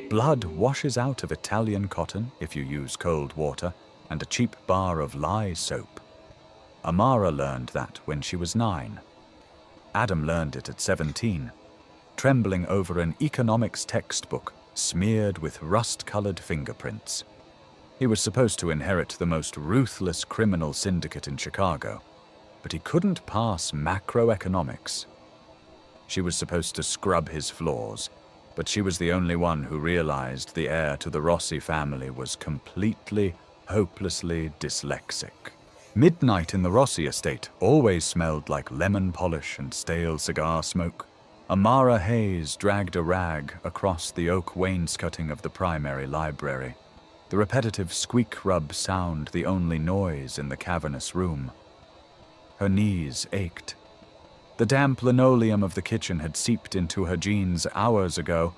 Blood washes out of Italian cotton if you use cold water and a cheap bar of lye soap. Amara learned that when she was 9. Adam learned it at 17, trembling over an economics textbook smeared with rust-colored fingerprints. He was supposed to inherit the most ruthless criminal syndicate in Chicago, but he couldn't pass macroeconomics. She was supposed to scrub his floors, but she was the only one who realized the heir to the Rossi family was completely, hopelessly dyslexic. Midnight in the Rossi estate always smelled like lemon polish and stale cigar smoke. Amara Hayes dragged a rag across the oak wainscoting of the primary library. The repetitive squeak-rub sound the only noise in the cavernous room. Her knees ached. The damp linoleum of the kitchen had seeped into her jeans hours ago,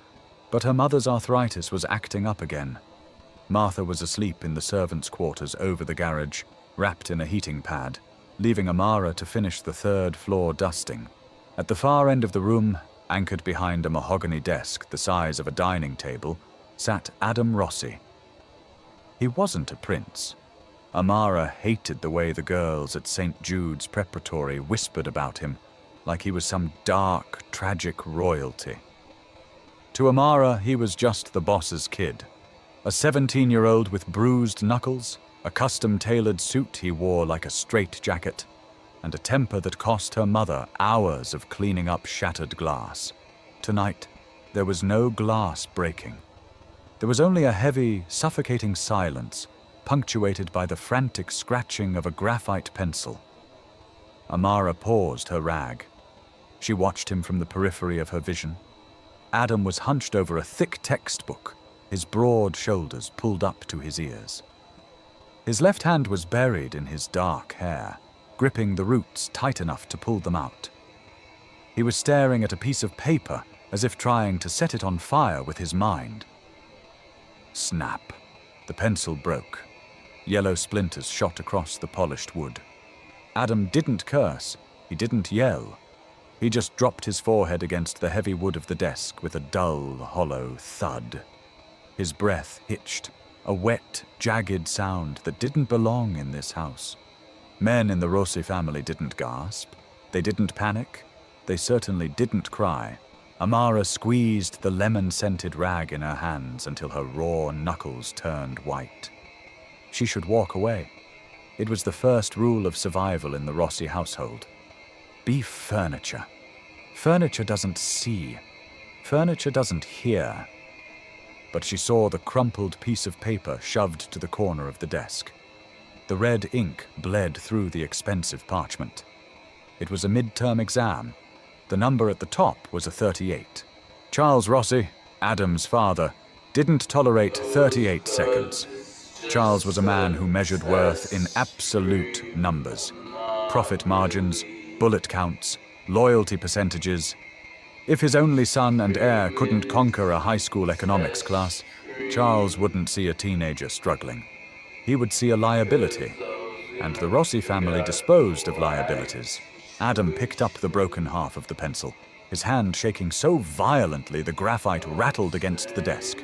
but her mother's arthritis was acting up again. Martha was asleep in the servants' quarters over the garage, wrapped in a heating pad, leaving Amara to finish the third-floor dusting. At the far end of the room, anchored behind a mahogany desk the size of a dining table, sat Adam Rossi. He wasn't a prince. Amara hated the way the girls at St. Jude's Preparatory whispered about him, like he was some dark, tragic royalty. To Amara, he was just the boss's kid. A 17-year-old with bruised knuckles, a custom-tailored suit he wore like a straitjacket, and a temper that cost her mother hours of cleaning up shattered glass. Tonight, there was no glass breaking. There was only a heavy, suffocating silence, punctuated by the frantic scratching of a graphite pencil. Amara paused her rag. She watched him from the periphery of her vision. Adam was hunched over a thick textbook, his broad shoulders pulled up to his ears. His left hand was buried in his dark hair, gripping the roots tight enough to pull them out. He was staring at a piece of paper as if trying to set it on fire with his mind. Snap. The pencil broke. Yellow splinters shot across the polished wood. Adam didn't curse. He didn't yell. He just dropped his forehead against the heavy wood of the desk with a dull, hollow thud. His breath hitched, a wet, jagged sound that didn't belong in this house. Men in the Rossi family didn't gasp. They didn't panic. They certainly didn't cry. Amara squeezed the lemon-scented rag in her hands until her raw knuckles turned white. She should walk away. It was the first rule of survival in the Rossi household. Be furniture. Furniture doesn't see. Furniture doesn't hear. But she saw the crumpled piece of paper shoved to the corner of the desk. The red ink bled through the expensive parchment. It was a midterm exam. The number at the top was a 38. Charles Rossi, Adam's father, didn't tolerate 38 seconds. Charles was a man who measured worth in absolute numbers. Profit margins, bullet counts, loyalty percentages. If his only son and heir couldn't conquer a high school economics class, Charles wouldn't see a teenager struggling. He would see a liability, and the Rossi family disposed of liabilities. Adam picked up the broken half of the pencil, his hand shaking so violently the graphite rattled against the desk.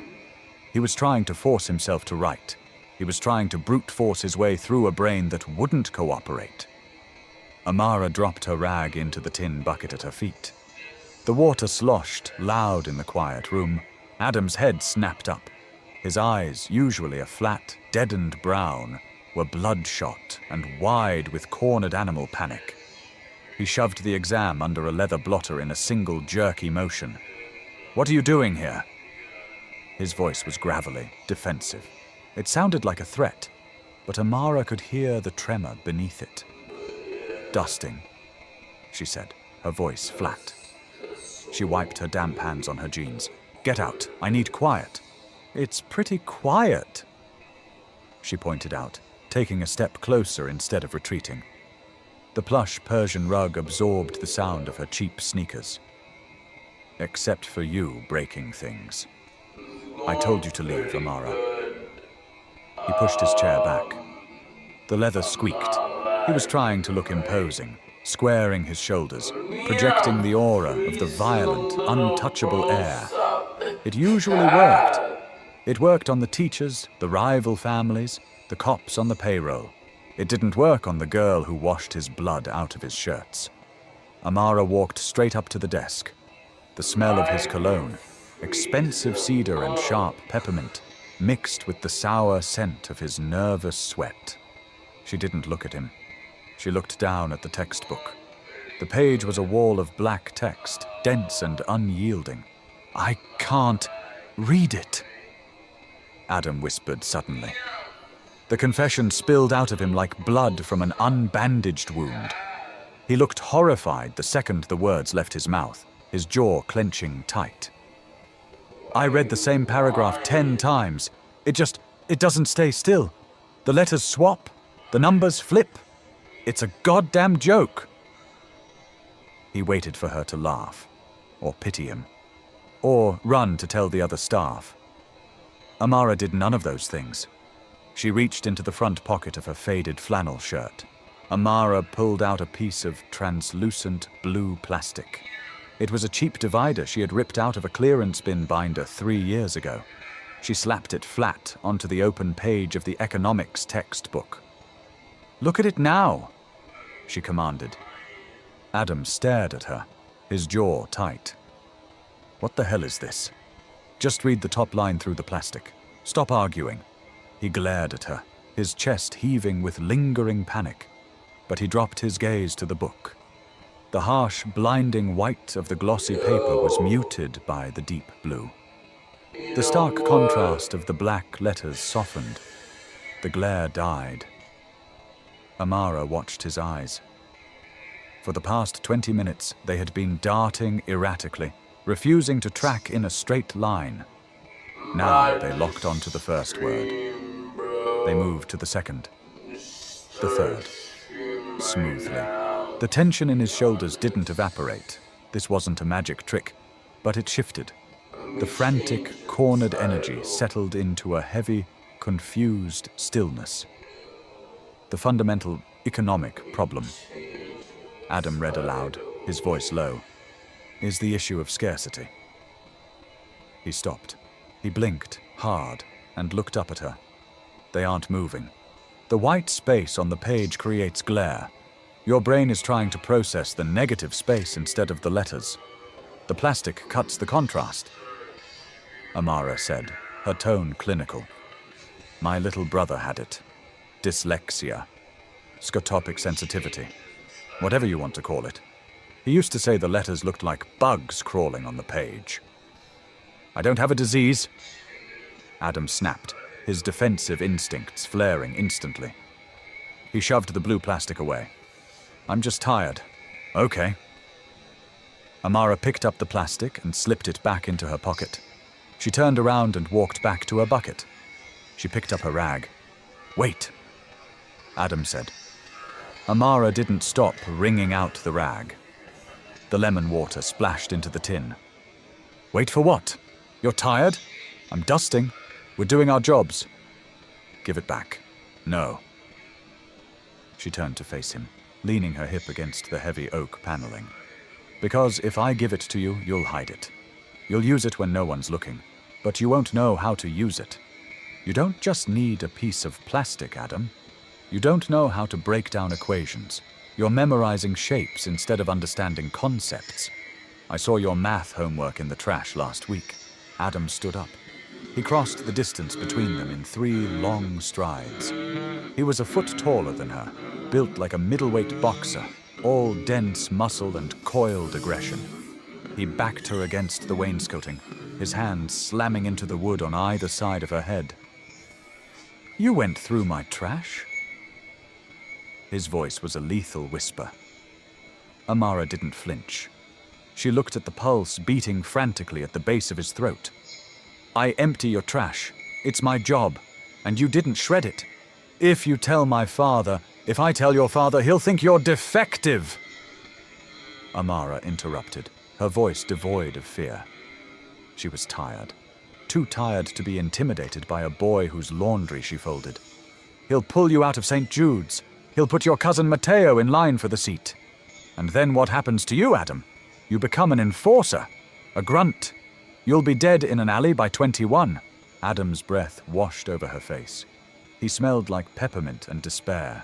He was trying to force himself to write. He was trying to brute force his way through a brain that wouldn't cooperate. Amara dropped her rag into the tin bucket at her feet. The water sloshed loud in the quiet room. Adam's head snapped up. His eyes, usually a flat, deadened brown, were bloodshot and wide with cornered animal panic. He shoved the exam under a leather blotter in a single jerky motion. "What are you doing here?" His voice was gravelly, defensive. It sounded like a threat, but Amara could hear the tremor beneath it. "Dusting," she said, her voice flat. She wiped her damp hands on her jeans. "Get out. I need quiet." "It's pretty quiet," she pointed out, taking a step closer instead of retreating. The plush Persian rug absorbed the sound of her cheap sneakers. "Except for you breaking things. I told you to leave, Amara." He pushed his chair back. The leather squeaked. He was trying to look imposing, squaring his shoulders, projecting the aura of the violent, untouchable air. It usually worked. It worked on the teachers, the rival families, the cops on the payroll. It didn't work on the girl who washed his blood out of his shirts. Amara walked straight up to the desk. The smell of his cologne, expensive cedar and sharp peppermint, mixed with the sour scent of his nervous sweat. She didn't look at him. She looked down at the textbook. The page was a wall of black text, dense and unyielding. "I can't read it," Adam whispered suddenly. The confession spilled out of him like blood from an unbandaged wound. He looked horrified the second the words left his mouth, his jaw clenching tight. "I read the same paragraph 10 times. It doesn't stay still. The letters swap, the numbers flip. It's a goddamn joke." He waited for her to laugh, or pity him, or run to tell the other staff. Amara did none of those things. She reached into the front pocket of her faded flannel shirt. Amara pulled out a piece of translucent blue plastic. It was a cheap divider she had ripped out of a clearance bin binder 3 years ago. She slapped it flat onto the open page of the economics textbook. "Look at it now," she commanded. Adam stared at her, his jaw tight. "What the hell is this? Just read the top line through the plastic. Stop arguing." He glared at her, his chest heaving with lingering panic, but he dropped his gaze to the book. The harsh, blinding white of the glossy paper was muted by the deep blue. The stark contrast of the black letters softened. The glare died. Amara watched his eyes. For the past 20 minutes, they had been darting erratically, refusing to track in a straight line. Now they locked onto the first word. They moved to the second, the third, smoothly. The tension in his shoulders didn't evaporate. This wasn't a magic trick, but it shifted. The frantic, cornered energy settled into a heavy, confused stillness. The fundamental economic problem, Adam read aloud, his voice low, is the issue of scarcity. He stopped. He blinked hard and looked up at her. They aren't moving. The white space on the page creates glare. Your brain is trying to process the negative space instead of the letters. The plastic cuts the contrast. Amara said, her tone clinical. "My little brother had it. Dyslexia. Scotopic sensitivity. Whatever you want to call it. He used to say the letters looked like bugs crawling on the page." "I don't have a disease," Adam snapped, his defensive instincts flaring instantly. He shoved the blue plastic away. "I'm just tired." "Okay." Amara picked up the plastic and slipped it back into her pocket. She turned around and walked back to her bucket. She picked up her rag. "Wait," Adam said. Amara didn't stop wringing out the rag. The lemon water splashed into the tin. "Wait for what? You're tired? I'm dusting. We're doing our jobs." "Give it back." "No." She turned to face him, leaning her hip against the heavy oak paneling. "Because if I give it to you, you'll hide it. You'll use it when no one's looking, but you won't know how to use it. You don't just need a piece of plastic, Adam. You don't know how to break down equations. You're memorizing shapes instead of understanding concepts. I saw your math homework in the trash last week." Adam stood up. He crossed the distance between them in 3 long strides. He was a foot taller than her, built like a middleweight boxer, all dense muscle and coiled aggression. He backed her against the wainscoting, his hands slamming into the wood on either side of her head. "You went through my trash?" His voice was a lethal whisper. Amara didn't flinch. She looked at the pulse beating frantically at the base of his throat. "I empty your trash. It's my job. And you didn't shred it. If I tell your father, he'll think you're defective." Amara interrupted, her voice devoid of fear. She was tired. Too tired to be intimidated by a boy whose laundry she folded. "He'll pull you out of St. Jude's. He'll put your cousin Matteo in line for the seat. And then what happens to you, Adam? You become an enforcer, a grunt. You'll be dead in an alley by 21. Adam's breath washed over her face. He smelled like peppermint and despair.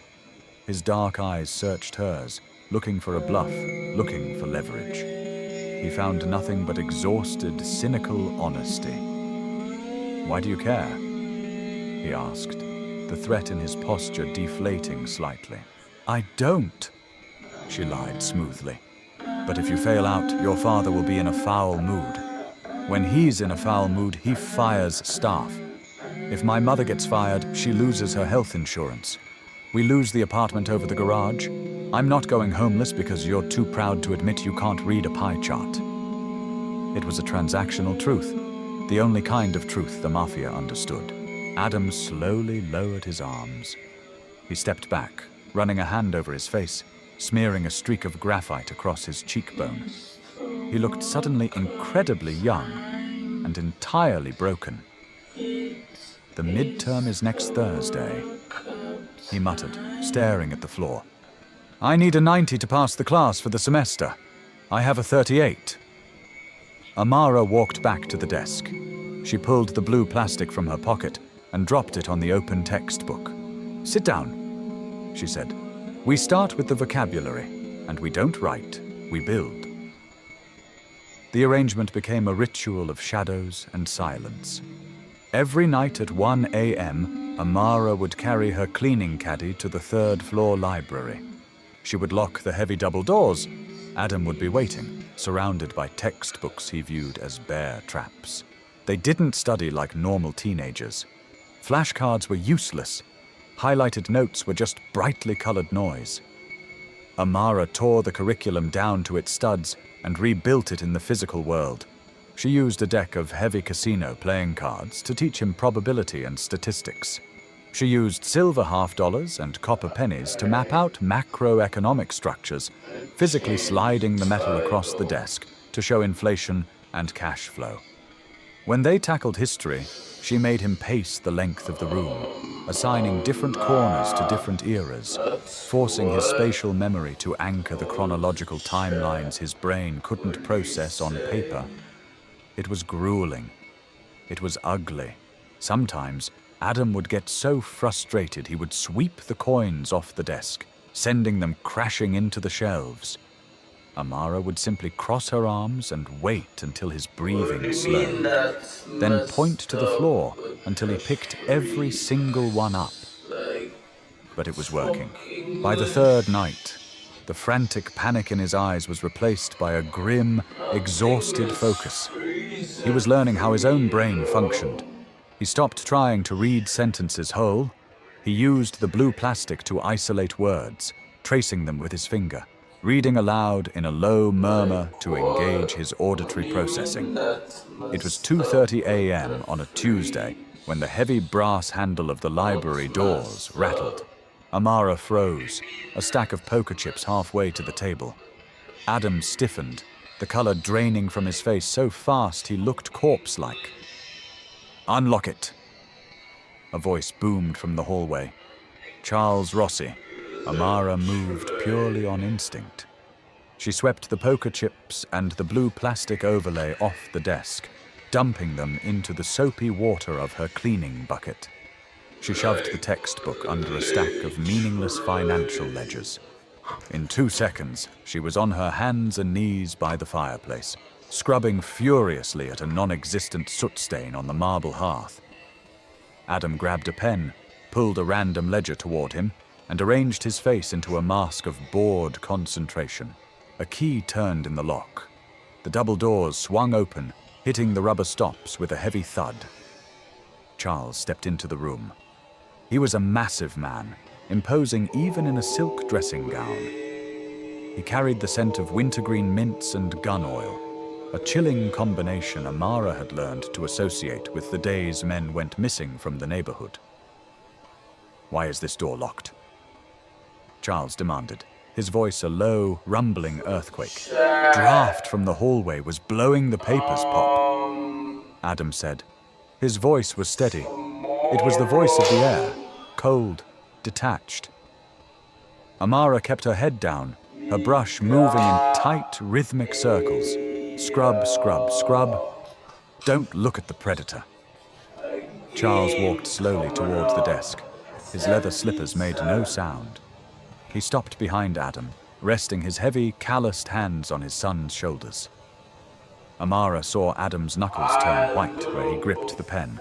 His dark eyes searched hers, looking for a bluff, looking for leverage. He found nothing but exhausted, cynical honesty. "Why do you care?" he asked, the threat in his posture deflating slightly. "I don't," she lied smoothly. "But if you fail out, your father will be in a foul mood. When he's in a foul mood, he fires staff. If my mother gets fired, she loses her health insurance. We lose the apartment over the garage. I'm not going homeless because you're too proud to admit you can't read a pie chart." It was a transactional truth, the only kind of truth the Mafia understood. Adam slowly lowered his arms. He stepped back, running a hand over his face, smearing a streak of graphite across his cheekbone. He looked suddenly incredibly young and entirely broken. "The midterm is next Thursday," he muttered, staring at the floor. "I need a 90 to pass the class for the semester. I have a 38. Amara walked back to the desk. She pulled the blue plastic from her pocket and dropped it on the open textbook. "Sit down," she said. "We start with the vocabulary, and we don't write, we build." The arrangement became a ritual of shadows and silence. Every night at 1 a.m., Amara would carry her cleaning caddy to the third-floor library. She would lock the heavy double doors. Adam would be waiting, surrounded by textbooks he viewed as bear traps. They didn't study like normal teenagers. Flashcards were useless. Highlighted notes were just brightly colored noise. Amara tore the curriculum down to its studs and rebuilt it in the physical world. She used a deck of heavy casino playing cards to teach him probability and statistics. She used silver $half and copper pennies to map out macroeconomic structures, physically sliding the metal across the desk to show inflation and cash flow. When they tackled history, she made him pace the length of the room, assigning different corners to different eras, forcing his spatial memory to anchor the chronological timelines his brain couldn't process on paper. It was grueling. It was ugly. Sometimes, Adam would get so frustrated he would sweep the coins off the desk, sending them crashing into the shelves. Amara would simply cross her arms and wait until his breathing slowed, then point to the floor until he picked every single one up. But it was working. By the third night, the frantic panic in his eyes was replaced by a grim, exhausted focus. He was learning how his own brain functioned. He stopped trying to read sentences whole. He used the blue plastic to isolate words, tracing them with his finger, reading aloud in a low murmur to engage his auditory processing. It was 2:30 a.m. on a Tuesday when the heavy brass handle of the library doors rattled. Amara froze, a stack of poker chips halfway to the table. Adam stiffened, the color draining from his face so fast he looked corpse-like. "Unlock it," a voice boomed from the hallway. Charles Rossi. Amara moved purely on instinct. She swept the poker chips and the blue plastic overlay off the desk, dumping them into the soapy water of her cleaning bucket. She shoved the textbook under a stack of meaningless financial ledgers. In 2 seconds, she was on her hands and knees by the fireplace, scrubbing furiously at a non-existent soot stain on the marble hearth. Adam grabbed a pen, pulled a random ledger toward him, and arranged his face into a mask of bored concentration. A key turned in the lock. The double doors swung open, hitting the rubber stops with a heavy thud. Charles stepped into the room. He was a massive man, imposing even in a silk dressing gown. He carried the scent of wintergreen mints and gun oil, a chilling combination Amara had learned to associate with the days men went missing from the neighborhood. "Why is this door locked?" Charles demanded, his voice a low, rumbling earthquake. Draft from the hallway was blowing the papers pop. Adam said. His voice was steady. It was the voice of the air, cold, detached. Amara kept her head down, her brush moving in tight, rhythmic circles. Scrub, scrub, scrub. Don't look at the predator. Charles walked slowly towards the desk. His leather slippers made no sound. He stopped behind Adam, resting his heavy, calloused hands on his son's shoulders. Amara saw Adam's knuckles turn white where he gripped the pen,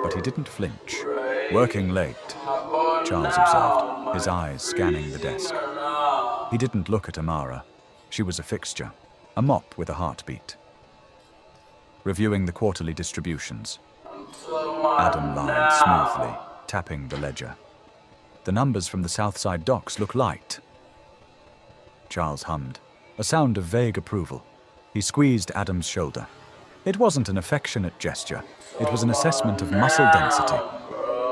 but he didn't flinch. Working late, Charles observed, his eyes scanning the desk. He didn't look at Amara. She was a fixture, a mop with a heartbeat. Reviewing the quarterly distributions, Adam lied smoothly, tapping the ledger. The numbers from the Southside docks look light. Charles hummed, a sound of vague approval. He squeezed Adam's shoulder. It wasn't an affectionate gesture. It was an assessment of muscle density.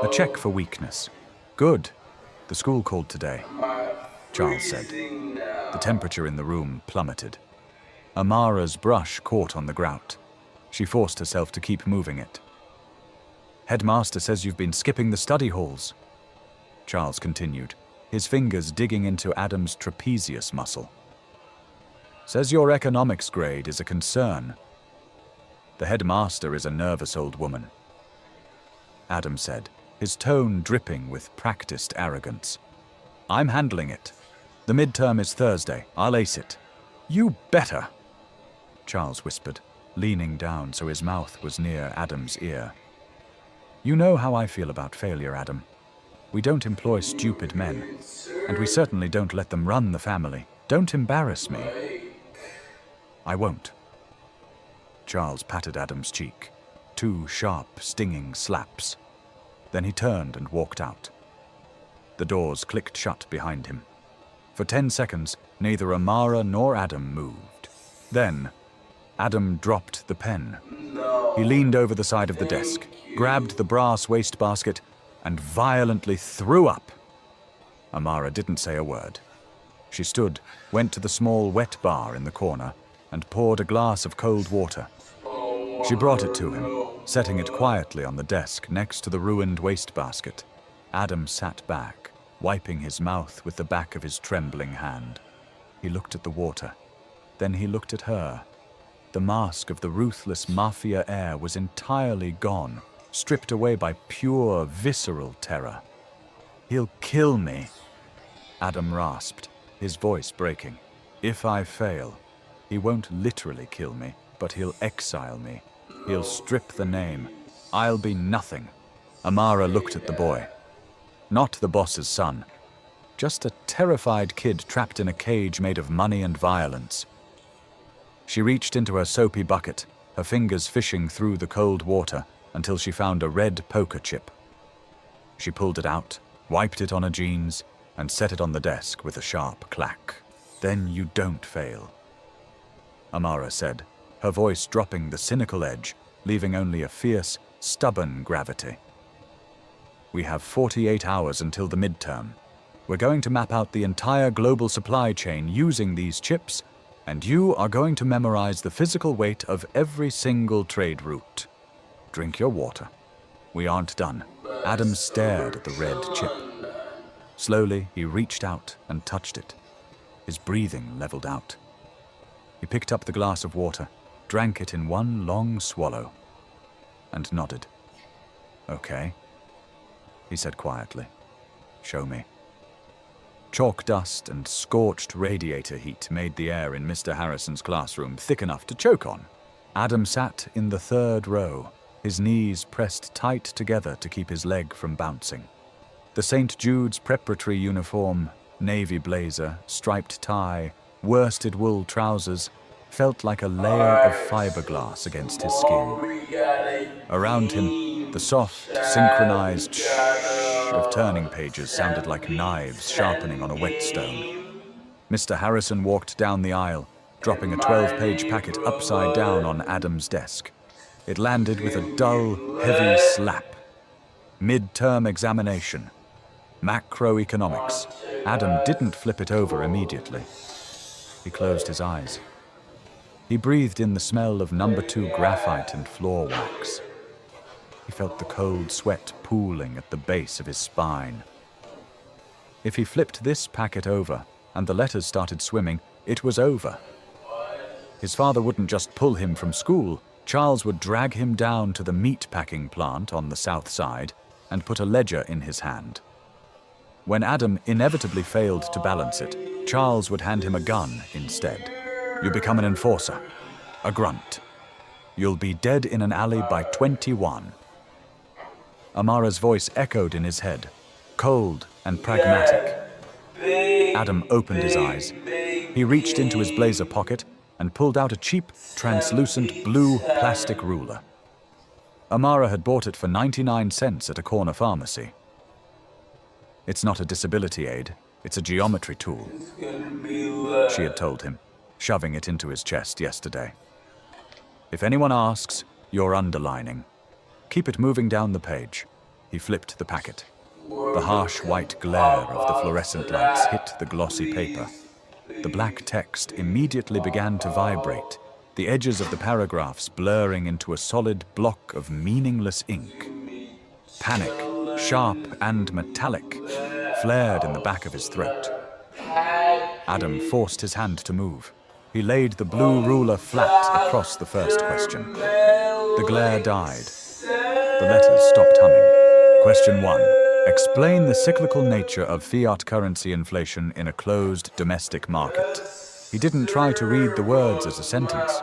A check for weakness. Good. The school called today, Charles said. The temperature in the room plummeted. Amara's brush caught on the grout. She forced herself to keep moving it. Headmaster says you've been skipping the study halls, Charles continued, his fingers digging into Adam's trapezius muscle. Says your economics grade is a concern. The headmaster is a nervous old woman, Adam said, his tone dripping with practiced arrogance. I'm handling it. The midterm is Thursday. I'll ace it. You better, Charles whispered, leaning down so his mouth was near Adam's ear. You know how I feel about failure, Adam. We don't employ stupid men, and we certainly don't let them run the family. Don't embarrass me. I won't. Charles patted Adam's cheek. 2 sharp, stinging slaps. Then he turned and walked out. The doors clicked shut behind him. For 10 seconds, neither Amara nor Adam moved. Then, Adam dropped the pen. He leaned over the side of the desk, grabbed the brass wastebasket, and violently threw up. Amara didn't say a word. She stood, went to the small wet bar in the corner, and poured a glass of cold water. She brought it to him, setting it quietly on the desk next to the ruined wastebasket. Adam sat back, wiping his mouth with the back of his trembling hand. He looked at the water. Then he looked at her. The mask of the ruthless Mafia air was entirely gone, stripped away by pure, visceral terror. He'll kill me, Adam rasped, his voice breaking. If I fail, he won't literally kill me, but he'll exile me. He'll strip the name. I'll be nothing. Amara looked at the boy. Not the boss's son. Just a terrified kid trapped in a cage made of money and violence. She reached into her soapy bucket, her fingers fishing through the cold water until she found a red poker chip. She pulled it out, wiped it on her jeans, and set it on the desk with a sharp clack. Then you don't fail, Amara said, her voice dropping the cynical edge, leaving only a fierce, stubborn gravity. We have 48 hours until the midterm. We're going to map out the entire global supply chain using these chips, and you are going to memorize the physical weight of every single trade route. Drink your water. We aren't done. Adam stared at the red chip. Slowly, he reached out and touched it. His breathing leveled out. He picked up the glass of water, drank it in one long swallow, and nodded. Okay, he said quietly. Show me. Chalk dust and scorched radiator heat made the air in Mr. Harrison's classroom thick enough to choke on. Adam sat in the 3rd row, his knees pressed tight together to keep his leg from bouncing. The St. Jude's preparatory uniform, navy blazer, striped tie, worsted wool trousers, felt like a layer of fiberglass against his skin. Around him, the soft, synchronized shh of turning pages sounded like knives sharpening on a whetstone. Mr. Harrison walked down the aisle, dropping a 12-page packet upside down on Adam's desk. It landed with a dull, heavy slap. Midterm examination. Macroeconomics. Adam didn't flip it over immediately. He closed his eyes. He breathed in the smell of number 2 graphite and floor wax. He felt the cold sweat pooling at the base of his spine. If he flipped this packet over and the letters started swimming, it was over. His father wouldn't just pull him from school, Charles would drag him down to the meat-packing plant on the south side and put a ledger in his hand. When Adam inevitably failed to balance it, Charles would hand him a gun instead. You become an enforcer, a grunt. You'll be dead in an alley by 21. Amara's voice echoed in his head, cold and pragmatic. Adam opened his eyes. He reached into his blazer pocket and pulled out a cheap, translucent blue plastic ruler. Amara had bought it for 99 cents at a corner pharmacy. It's not a disability aid, it's a geometry tool, she had told him, shoving it into his chest yesterday. If anyone asks, you're underlining. Keep it moving down the page. He flipped the packet. The harsh white glare of the fluorescent lights hit the glossy paper. The black text immediately began to vibrate, the edges of the paragraphs blurring into a solid block of meaningless ink. Panic, sharp and metallic, flared in the back of his throat. Adam forced his hand to move. He laid the blue ruler flat across the first question. The glare died. The letters stopped humming. Question 1. Explain the cyclical nature of fiat currency inflation in a closed domestic market. He didn't try to read the words as a sentence.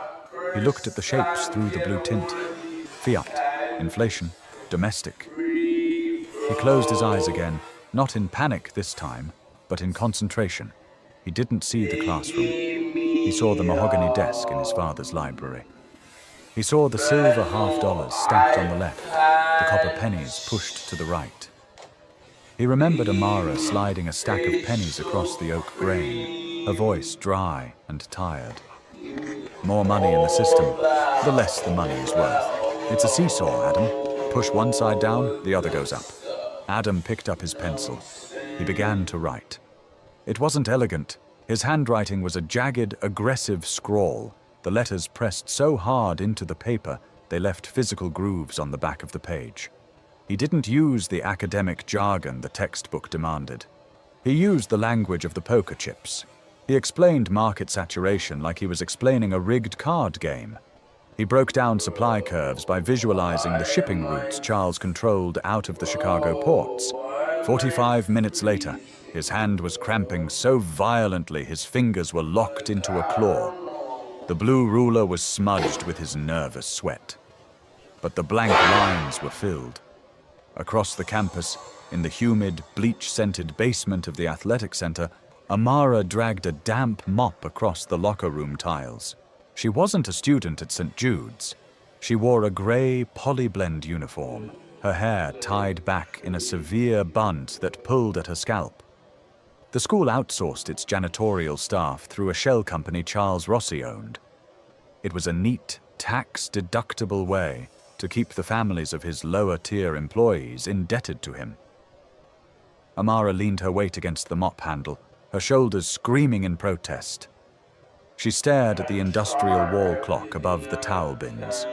He looked at the shapes through the blue tint. Fiat, inflation, domestic. He closed his eyes again, not in panic this time, but in concentration. He didn't see the classroom. He saw the mahogany desk in his father's library. He saw the silver $half stacked on the left, the copper pennies pushed to the right. He remembered Amara sliding a stack of pennies across the oak grain, her voice dry and tired. More money in the system, the less the money is worth. It's a seesaw, Adam. Push one side down, the other goes up. Adam picked up his pencil. He began to write. It wasn't elegant. His handwriting was a jagged, aggressive scrawl. The letters pressed so hard into the paper, they left physical grooves on the back of the page. He didn't use the academic jargon the textbook demanded. He used the language of the poker chips. He explained market saturation like he was explaining a rigged card game. He broke down supply curves by visualizing the shipping routes Charles controlled out of the Chicago ports. 45 minutes later, his hand was cramping so violently his fingers were locked into a claw. The blue ruler was smudged with his nervous sweat. But the blank lines were filled. Across the campus, in the humid, bleach-scented basement of the athletic center, Amara dragged a damp mop across the locker room tiles. She wasn't a student at St. Jude's. She wore a gray polyblend uniform, her hair tied back in a severe bunt that pulled at her scalp. The school outsourced its janitorial staff through a shell company Charles Rossi owned. It was a neat, tax-deductible way to keep the families of his lower-tier employees indebted to him. Amara leaned her weight against the mop handle, her shoulders screaming in protest. She stared at the industrial wall clock above the towel bins.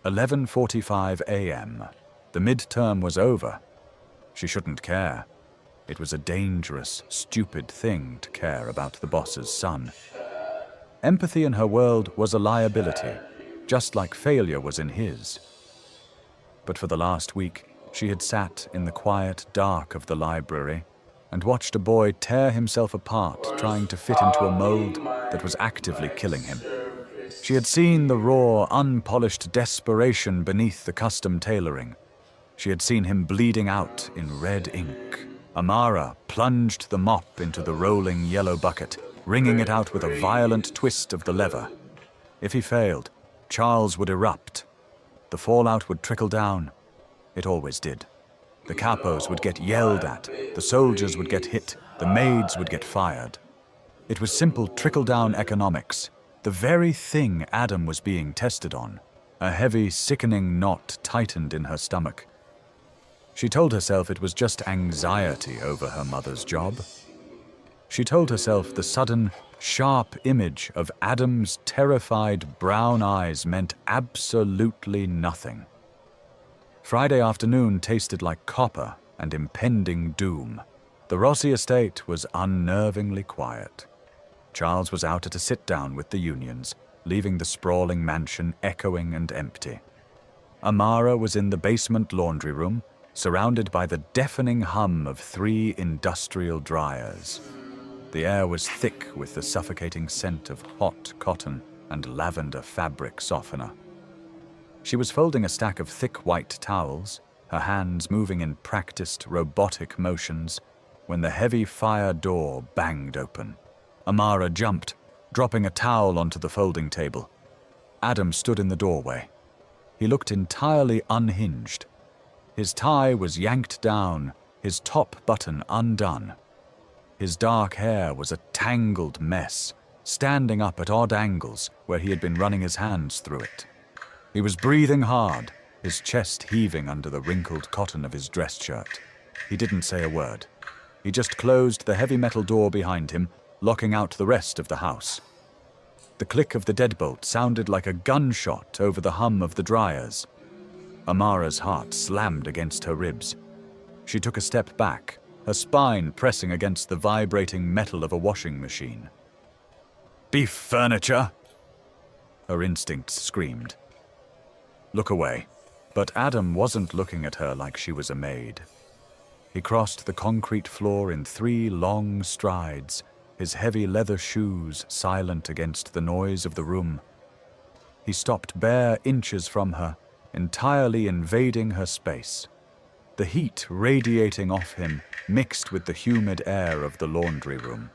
11:45 a.m. The midterm was over. She shouldn't care. It was a dangerous, stupid thing to care about the boss's son. Empathy in her world was a liability, just like failure was in his. But for the last week, she had sat in the quiet dark of the library and watched a boy tear himself apart trying to fit into a mold that was actively killing him. She had seen the raw, unpolished desperation beneath the custom tailoring. She had seen him bleeding out in red ink. Amara plunged the mop into the rolling yellow bucket, wringing it out with a violent twist of the lever. If he failed, Charles would erupt. The fallout would trickle down. It always did. The capos would get yelled at, the soldiers would get hit, the maids would get fired. It was simple trickle-down economics, the very thing Adam was being tested on. A heavy, sickening knot tightened in her stomach. She told herself it was just anxiety over her mother's job. She told herself the sudden, sharp image of Adam's terrified brown eyes meant absolutely nothing. Friday afternoon tasted like copper and impending doom. The Rossi estate was unnervingly quiet. Charles was out at a sit-down with the unions, leaving the sprawling mansion echoing and empty. Amara was in the basement laundry room, surrounded by the deafening hum of 3 industrial dryers. The air was thick with the suffocating scent of hot cotton and lavender fabric softener. She was folding a stack of thick white towels, her hands moving in practiced robotic motions, when the heavy fire door banged open. Amara jumped, dropping a towel onto the folding table. Adam stood in the doorway. He looked entirely unhinged. His tie was yanked down, his top button undone. His dark hair was a tangled mess, standing up at odd angles where he had been running his hands through it. He was breathing hard, his chest heaving under the wrinkled cotton of his dress shirt. He didn't say a word. He just closed the heavy metal door behind him, locking out the rest of the house. The click of the deadbolt sounded like a gunshot over the hum of the dryers. Amara's heart slammed against her ribs. She took a step back, her spine pressing against the vibrating metal of a washing machine. "Beef furniture!" her instincts screamed. "Look away." But Adam wasn't looking at her like she was a maid. He crossed the concrete floor in 3 long strides, his heavy leather shoes silent against the noise of the room. He stopped bare inches from her, entirely invading her space. The heat radiating off him mixed with the humid air of the laundry room.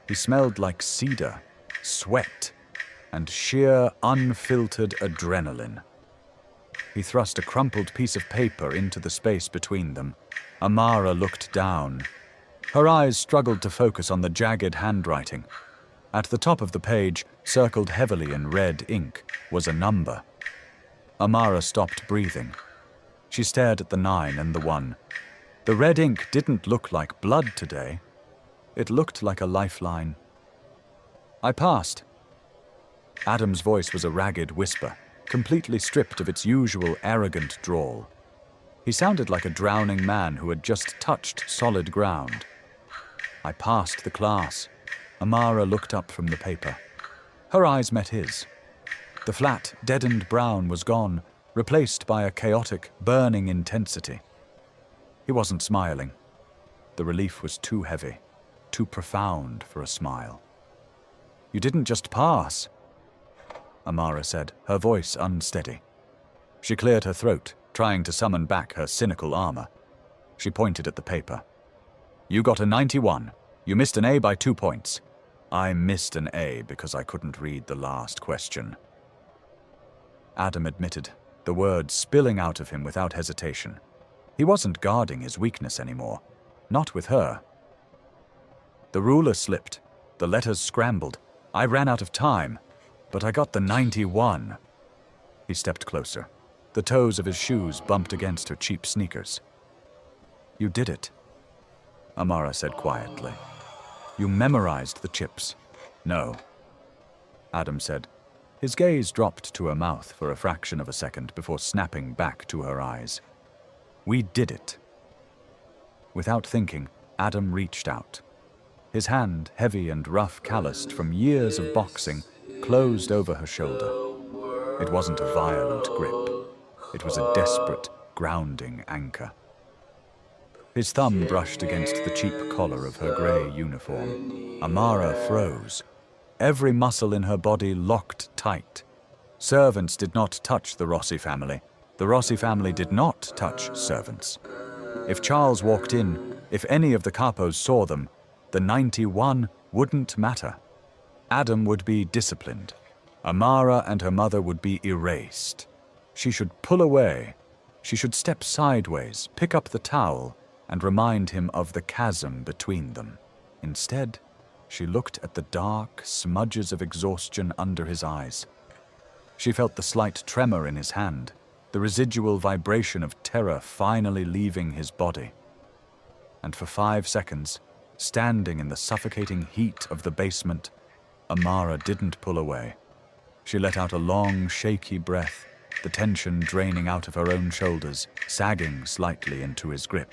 He smelled like cedar, sweat, and sheer, unfiltered adrenaline. He thrust a crumpled piece of paper into the space between them. Amara looked down. Her eyes struggled to focus on the jagged handwriting. At the top of the page, circled heavily in red ink, was a number. Amara stopped breathing. She stared at the 9 and the 1. The red ink didn't look like blood today. It looked like a lifeline. "I passed." Adam's voice was a ragged whisper, completely stripped of its usual arrogant drawl. He sounded like a drowning man who had just touched solid ground. "I passed the class." Amara looked up from the paper. Her eyes met his. The flat, deadened brown was gone, replaced by a chaotic, burning intensity. He wasn't smiling. The relief was too heavy, too profound for a smile. "You didn't just pass," Amara said, her voice unsteady. She cleared her throat, trying to summon back her cynical armor. She pointed at the paper. "You got a 91. You missed an A by 2 points. I missed an A because I couldn't read the last question." Adam admitted, the words spilling out of him without hesitation. He wasn't guarding his weakness anymore. Not with her. The ruler slipped. The letters scrambled. I ran out of time, but I got the 91. He stepped closer. The toes of his shoes bumped against her cheap sneakers. "You did it," Amara said quietly. "You memorized the chips." "No," Adam said. His gaze dropped to her mouth for a fraction of a second before snapping back to her eyes. "We did it." Without thinking, Adam reached out. His hand, heavy and rough calloused from years of boxing, closed over her shoulder. It wasn't a violent grip. It was a desperate, grounding anchor. His thumb brushed against the cheap collar of her grey uniform. Amara froze. Every muscle in her body locked tight. Servants did not touch the Rossi family. The Rossi family did not touch servants. If Charles walked in, if any of the capos saw them, the 91 wouldn't matter. Adam would be disciplined. Amara and her mother would be erased. She should pull away. She should step sideways, pick up the towel, and remind him of the chasm between them. Instead, she looked at the dark smudges of exhaustion under his eyes. She felt the slight tremor in his hand, the residual vibration of terror finally leaving his body. And for 5 seconds, standing in the suffocating heat of the basement, Amara didn't pull away. She let out a long, shaky breath, the tension draining out of her own shoulders, sagging slightly into his grip.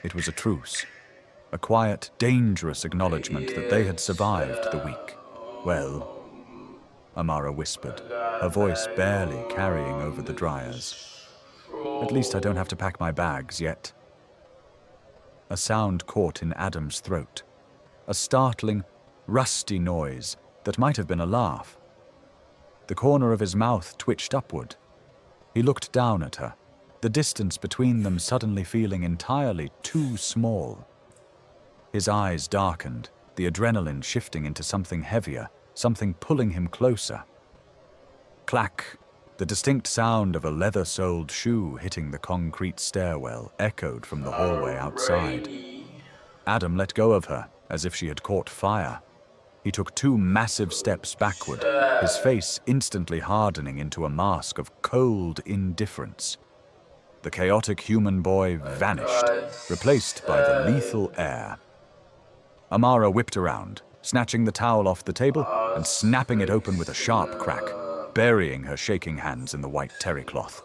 It was a truce, a quiet, dangerous acknowledgement that they had survived the week. Well, Amara whispered, her voice barely carrying over the dryers. At least I don't have to pack my bags yet. A sound caught in Adam's throat, a startling, rusty noise that might have been a laugh. The corner of his mouth twitched upward. He looked down at her, the distance between them suddenly feeling entirely too small. His eyes darkened, the adrenaline shifting into something heavier, something pulling him closer. Clack! The distinct sound of a leather-soled shoe hitting the concrete stairwell echoed from the hallway outside. Adam let go of her, as if she had caught fire. He took 2 massive steps backward, his face instantly hardening into a mask of cold indifference. The chaotic human boy vanished, replaced by the lethal air. Amara whipped around, snatching the towel off the table and snapping it open with a sharp crack, burying her shaking hands in the white terry cloth.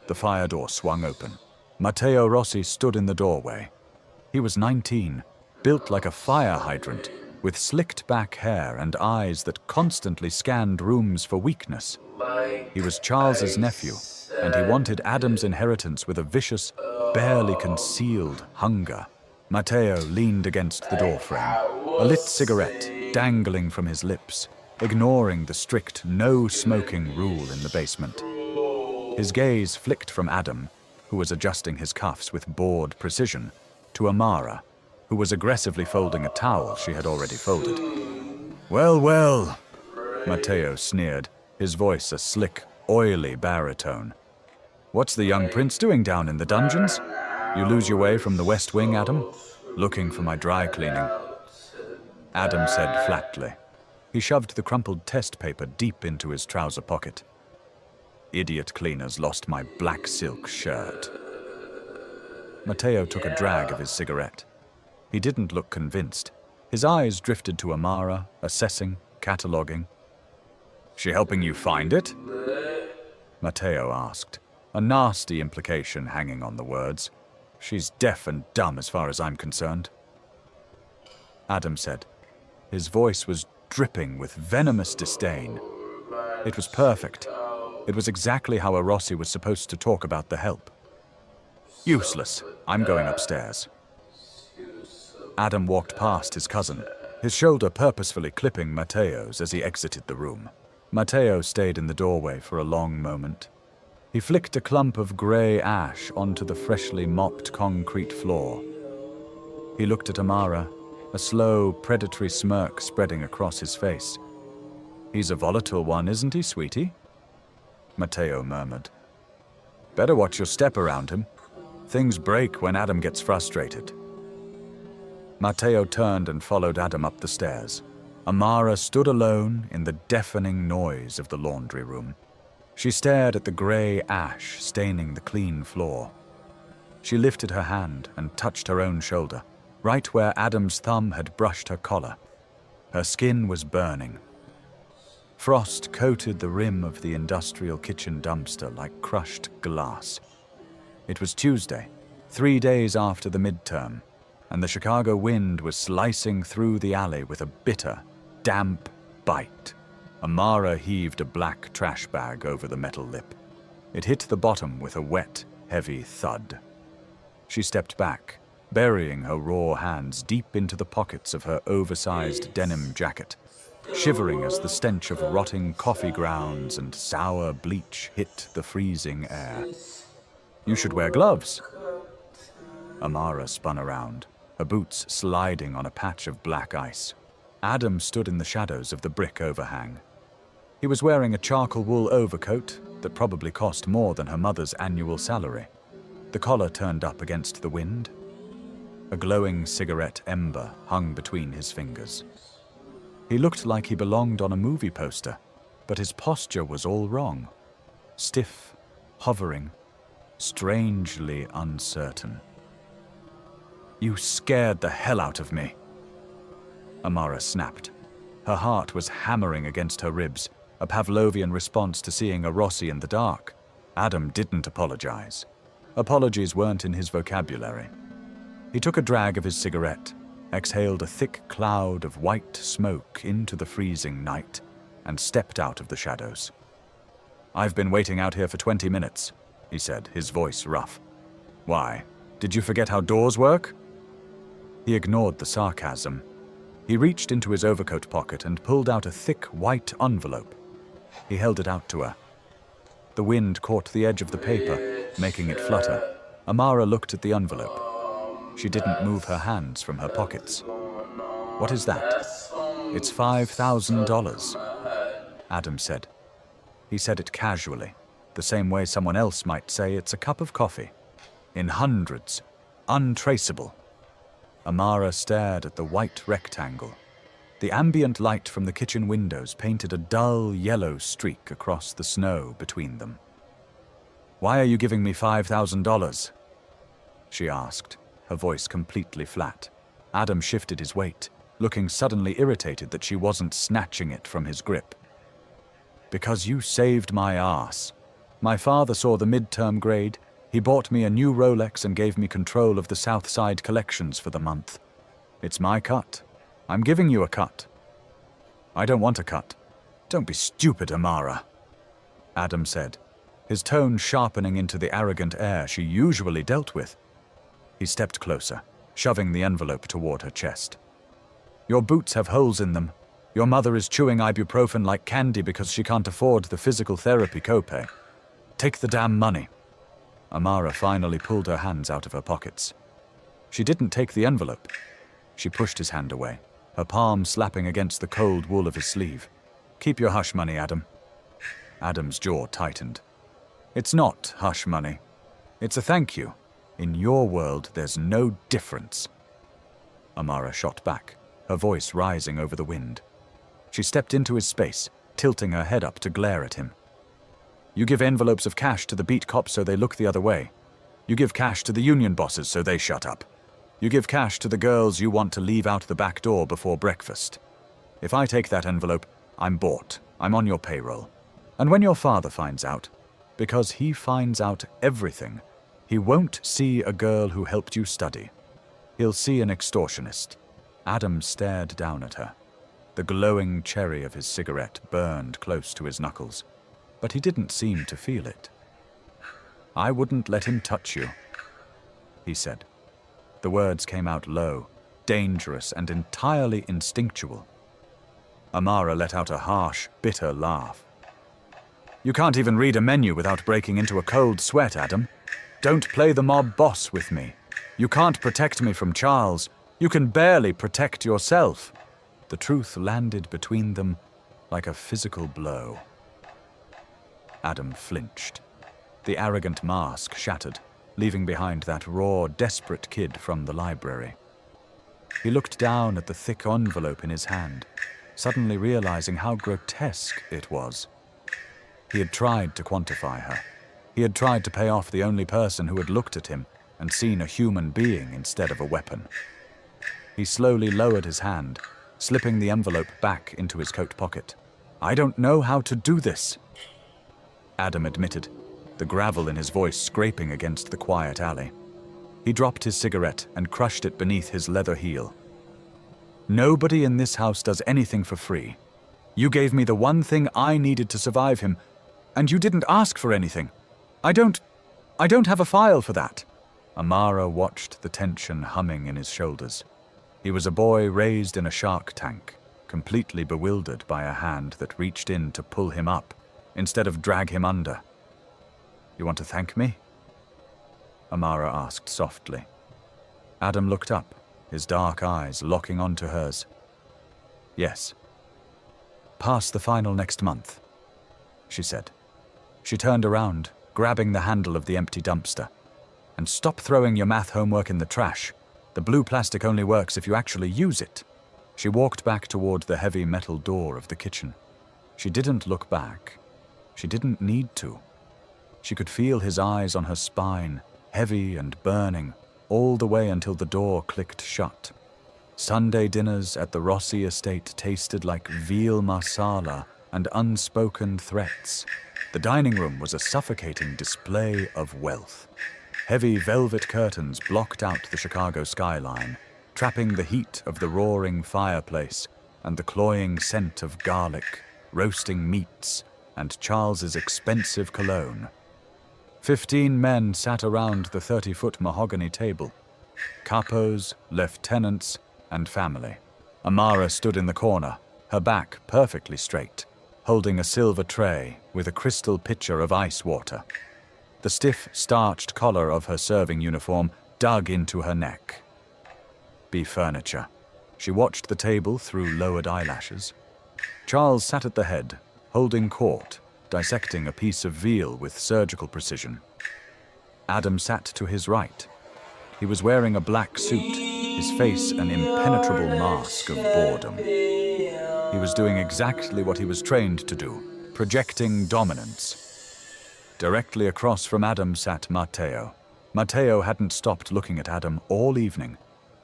The fire door swung open. Matteo Rossi stood in the doorway. He was 19, built like a fire hydrant, with slicked back hair and eyes that constantly scanned rooms for weakness. He was Charles's nephew, and he wanted Adam's inheritance with a vicious, barely concealed hunger. Matteo leaned against the doorframe, a lit cigarette dangling from his lips, ignoring the strict no-smoking rule in the basement. His gaze flicked from Adam, who was adjusting his cuffs with bored precision, to Amara, who was aggressively folding a towel she had already folded. "Well, well," Matteo sneered, his voice a slick, oily baritone. "What's the young prince doing down in the dungeons? You lose your way from the West Wing, Adam? Looking for my dry cleaning." Adam said flatly. He shoved the crumpled test paper deep into his trouser pocket. "Idiot cleaners lost my black silk shirt." Matteo took a drag of his cigarette. He didn't look convinced. His eyes drifted to Amara, assessing, cataloguing. "She helping you find it?" Matteo asked, a nasty implication hanging on the words. "She's deaf and dumb as far as I'm concerned." Adam said. His voice was dripping with venomous disdain. It was perfect. It was exactly how a Rossi was supposed to talk about the help. "Useless. I'm going upstairs." Adam walked past his cousin, his shoulder purposefully clipping Matteo's as he exited the room. Matteo stayed in the doorway for a long moment. He flicked a clump of grey ash onto the freshly mopped concrete floor. He looked at Amara, a slow, predatory smirk spreading across his face. "He's a volatile one, isn't he, sweetie?" Matteo murmured. "Better watch your step around him. Things break when Adam gets frustrated." Matteo turned and followed Adam up the stairs. Amara stood alone in the deafening noise of the laundry room. She stared at the grey ash staining the clean floor. She lifted her hand and touched her own shoulder, right where Adam's thumb had brushed her collar. Her skin was burning. Frost coated the rim of the industrial kitchen dumpster like crushed glass. It was Tuesday, 3 days after the midterm, and the Chicago wind was slicing through the alley with a bitter, damp bite. Amara heaved a black trash bag over the metal lip. It hit the bottom with a wet, heavy thud. She stepped back, burying her raw hands deep into the pockets of her oversized denim jacket, shivering as the stench of rotting coffee grounds and sour bleach hit the freezing air. "You should wear gloves." Amara spun around, her boots sliding on a patch of black ice. Adam stood in the shadows of the brick overhang. He was wearing a charcoal wool overcoat that probably cost more than her mother's annual salary. The collar turned up against the wind. A glowing cigarette ember hung between his fingers. He looked like he belonged on a movie poster, but his posture was all wrong. Stiff, hovering, strangely uncertain. "You scared the hell out of me," Amara snapped. Her heart was hammering against her ribs, a Pavlovian response to seeing a Rossi in the dark. Adam didn't apologize. Apologies weren't in his vocabulary. He took a drag of his cigarette, exhaled a thick cloud of white smoke into the freezing night, and stepped out of the shadows. "I've been waiting out here for 20 minutes, he said, his voice rough. "Why? Did you forget how doors work?" He ignored the sarcasm. He reached into his overcoat pocket and pulled out a thick white envelope. He held it out to her. The wind caught the edge of the paper, making it flutter. Amara looked at the envelope. She didn't move her hands from her pockets. "What is that?" "It's $5,000, Adam said. He said it casually, the same way someone else might say it's a cup of coffee. "In hundreds. Untraceable." Amara stared at the white rectangle. The ambient light from the kitchen windows painted a dull yellow streak across the snow between them. "Why are you giving me $5,000? She asked, her voice completely flat. Adam shifted his weight, looking suddenly irritated that she wasn't snatching it from his grip. "Because you saved my ass. My father saw the midterm grade. He bought me a new Rolex and gave me control of the South Side collections for the month. It's my cut. I'm giving you a cut." "I don't want a cut." "Don't be stupid, Amara," Adam said, his tone sharpening into the arrogant air she usually dealt with. He stepped closer, shoving the envelope toward her chest. "Your boots have holes in them. Your mother is chewing ibuprofen like candy because she can't afford the physical therapy copay. Take the damn money." Amara finally pulled her hands out of her pockets. She didn't take the envelope. She pushed his hand away, her palm slapping against the cold wool of his sleeve. "Keep your hush money, Adam." Adam's jaw tightened. "It's not hush money. It's a thank you. In your world, there's no difference." Amara shot back, her voice rising over the wind. She stepped into his space, tilting her head up to glare at him. "You give envelopes of cash to the beat cops so they look the other way. You give cash to the union bosses so they shut up. You give cash to the girls you want to leave out the back door before breakfast. If I take that envelope, I'm bought. I'm on your payroll. And when your father finds out, because he finds out everything, he won't see a girl who helped you study. He'll see an extortionist." Adam stared down at her. The glowing cherry of his cigarette burned close to his knuckles, but he didn't seem to feel it. "I wouldn't let him touch you," he said. The words came out low, dangerous, and entirely instinctual. Amara let out a harsh, bitter laugh. "You can't even read a menu without breaking into a cold sweat, Adam. Don't play the mob boss with me. You can't protect me from Charles. You can barely protect yourself." The truth landed between them like a physical blow. Adam flinched. The arrogant mask shattered, leaving behind that raw, desperate kid from the library. He looked down at the thick envelope in his hand, suddenly realizing how grotesque it was. He had tried to quantify her. He had tried to pay off the only person who had looked at him and seen a human being instead of a weapon. He slowly lowered his hand, slipping the envelope back into his coat pocket. "I don't know how to do this," Adam admitted, the gravel in his voice scraping against the quiet alley. He dropped his cigarette and crushed it beneath his leather heel. "Nobody in this house does anything for free. You gave me the one thing I needed to survive him, and you didn't ask for anything. I don't have a file for that." Amara watched the tension humming in his shoulders. He was a boy raised in a shark tank, completely bewildered by a hand that reached in to pull him up instead of drag him under. "You want to thank me?" Amara asked softly. Adam looked up, his dark eyes locking onto hers. "Yes." "Pass the final next month," she said. She turned around, grabbing the handle of the empty dumpster. "And stop throwing your math homework in the trash. The blue plastic only works if you actually use it." She walked back toward the heavy metal door of the kitchen. She didn't look back. She didn't need to. She could feel his eyes on her spine, heavy and burning, all the way until the door clicked shut. Sunday dinners at the Rossi estate tasted like veal marsala and unspoken threats. The dining room was a suffocating display of wealth. Heavy velvet curtains blocked out the Chicago skyline, trapping the heat of the roaring fireplace and the cloying scent of garlic, roasting meats, and Charles's expensive cologne. 15 men sat around the 30-foot mahogany table. Capos, lieutenants, and family. Amara stood in the corner, her back perfectly straight, holding a silver tray with a crystal pitcher of ice water. The stiff, starched collar of her serving uniform dug into her neck. Beef furniture. She watched the table through lowered eyelashes. Charles sat at the head, holding court, dissecting a piece of veal with surgical precision. Adam sat to his right. He was wearing a black suit, his face an impenetrable mask of boredom. He was doing exactly what he was trained to do, projecting dominance. Directly across from Adam sat Matteo. Matteo hadn't stopped looking at Adam all evening.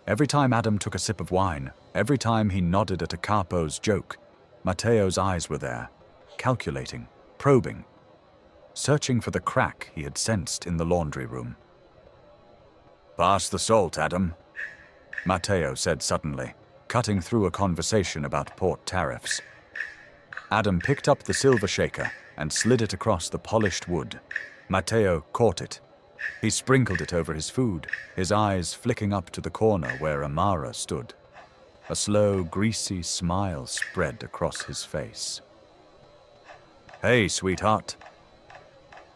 Every time Adam took a sip of wine, every time he nodded at a capo's joke, Matteo's eyes were there, calculating, probing, searching for the crack he had sensed in the laundry room. "Pass the salt, Adam," Matteo said suddenly, cutting through a conversation about port tariffs. Adam picked up the silver shaker and slid it across the polished wood. Matteo caught it. He sprinkled it over his food, his eyes flicking up to the corner where Amara stood. A slow, greasy smile spread across his face. "Hey, sweetheart,"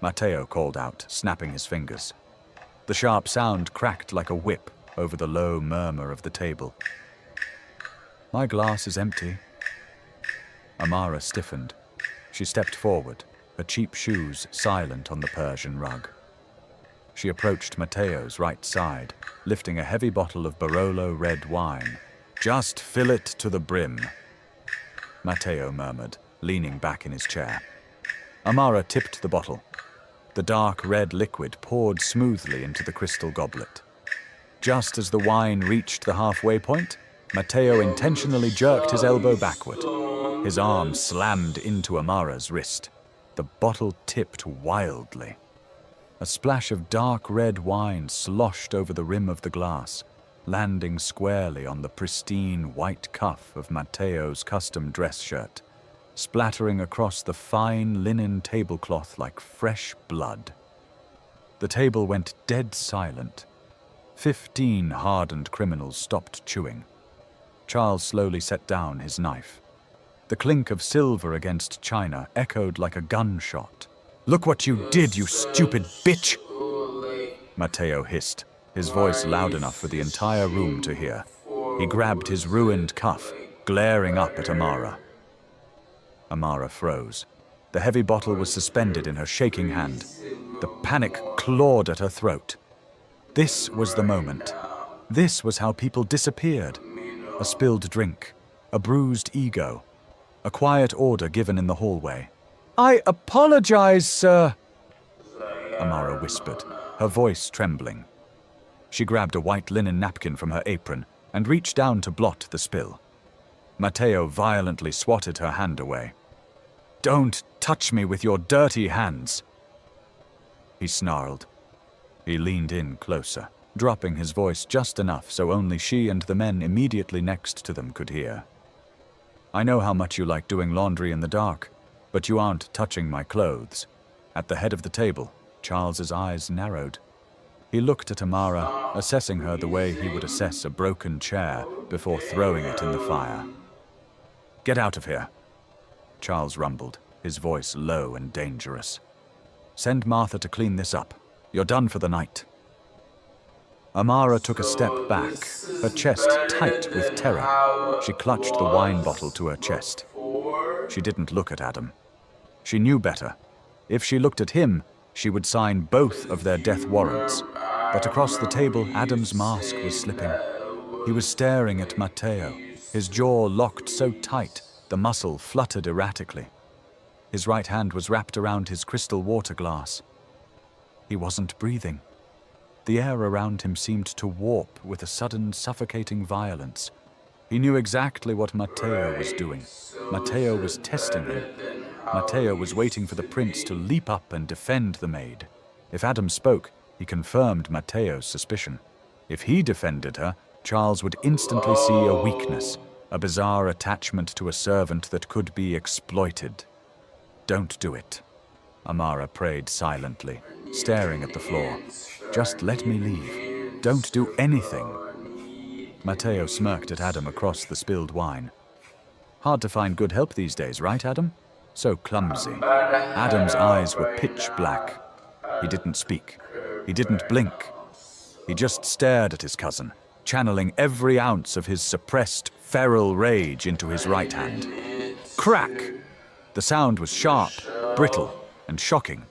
Matteo called out, snapping his fingers. The sharp sound cracked like a whip over the low murmur of the table. "My glass is empty." Amara stiffened. She stepped forward, her cheap shoes silent on the Persian rug. She approached Matteo's right side, lifting a heavy bottle of Barolo red wine. "Just fill it to the brim," Matteo murmured, leaning back in his chair. Amara tipped the bottle. The dark red liquid poured smoothly into the crystal goblet. Just as the wine reached the halfway point, Matteo intentionally jerked his elbow backward. His arm slammed into Amara's wrist. The bottle tipped wildly. A splash of dark red wine sloshed over the rim of the glass, landing squarely on the pristine white cuff of Matteo's custom dress shirt, splattering across the fine linen tablecloth like fresh blood. The table went dead silent. 15 hardened criminals stopped chewing. Charles slowly set down his knife. The clink of silver against china echoed like a gunshot. "Look what you did, you stupid bitch!" Matteo hissed, his voice loud enough for the entire room to hear. He grabbed his ruined cuff, glaring up at Amara. Amara froze. The heavy bottle was suspended in her shaking hand. The panic clawed at her throat. This was the moment. This was how people disappeared. A spilled drink, a bruised ego, a quiet order given in the hallway. "I apologize, sir," Amara whispered, her voice trembling. She grabbed a white linen napkin from her apron and reached down to blot the spill. Matteo violently swatted her hand away. "Don't touch me with your dirty hands," he snarled. He leaned in closer, dropping his voice just enough so only she and the men immediately next to them could hear. "I know how much you like doing laundry in the dark, but you aren't touching my clothes." At the head of the table, Charles's eyes narrowed. He looked at Amara, assessing her the way he would assess a broken chair before throwing it in the fire. "Get out of here," Charles rumbled, his voice low and dangerous. "Send Martha to clean this up. You're done for the night." Amara took a step back, her chest tight with terror. She clutched the wine bottle to her chest. She didn't look at Adam. She knew better. If she looked at him, she would sign both of their death warrants. But across the table, Adam's mask was slipping. He was staring at Matteo, his jaw locked so tight, the muscle fluttered erratically. His right hand was wrapped around his crystal water glass. He wasn't breathing. The air around him seemed to warp with a sudden suffocating violence. He knew exactly what Matteo was doing. Matteo was testing him. Matteo was waiting for the prince to leap up and defend the maid. If Adam spoke, he confirmed Matteo's suspicion. If he defended her, Charles would instantly see a weakness, a bizarre attachment to a servant that could be exploited. Don't do it, Amara prayed silently, staring at the floor. Just let me leave. Don't do anything. Matteo smirked at Adam across the spilled wine. Hard to find good help these days, right, Adam? So clumsy. Adam's eyes were pitch black. He didn't speak. He didn't blink. He just stared at his cousin, channeling every ounce of his suppressed, feral rage into his right hand. Crack! The sound was sharp, brittle, and shocking.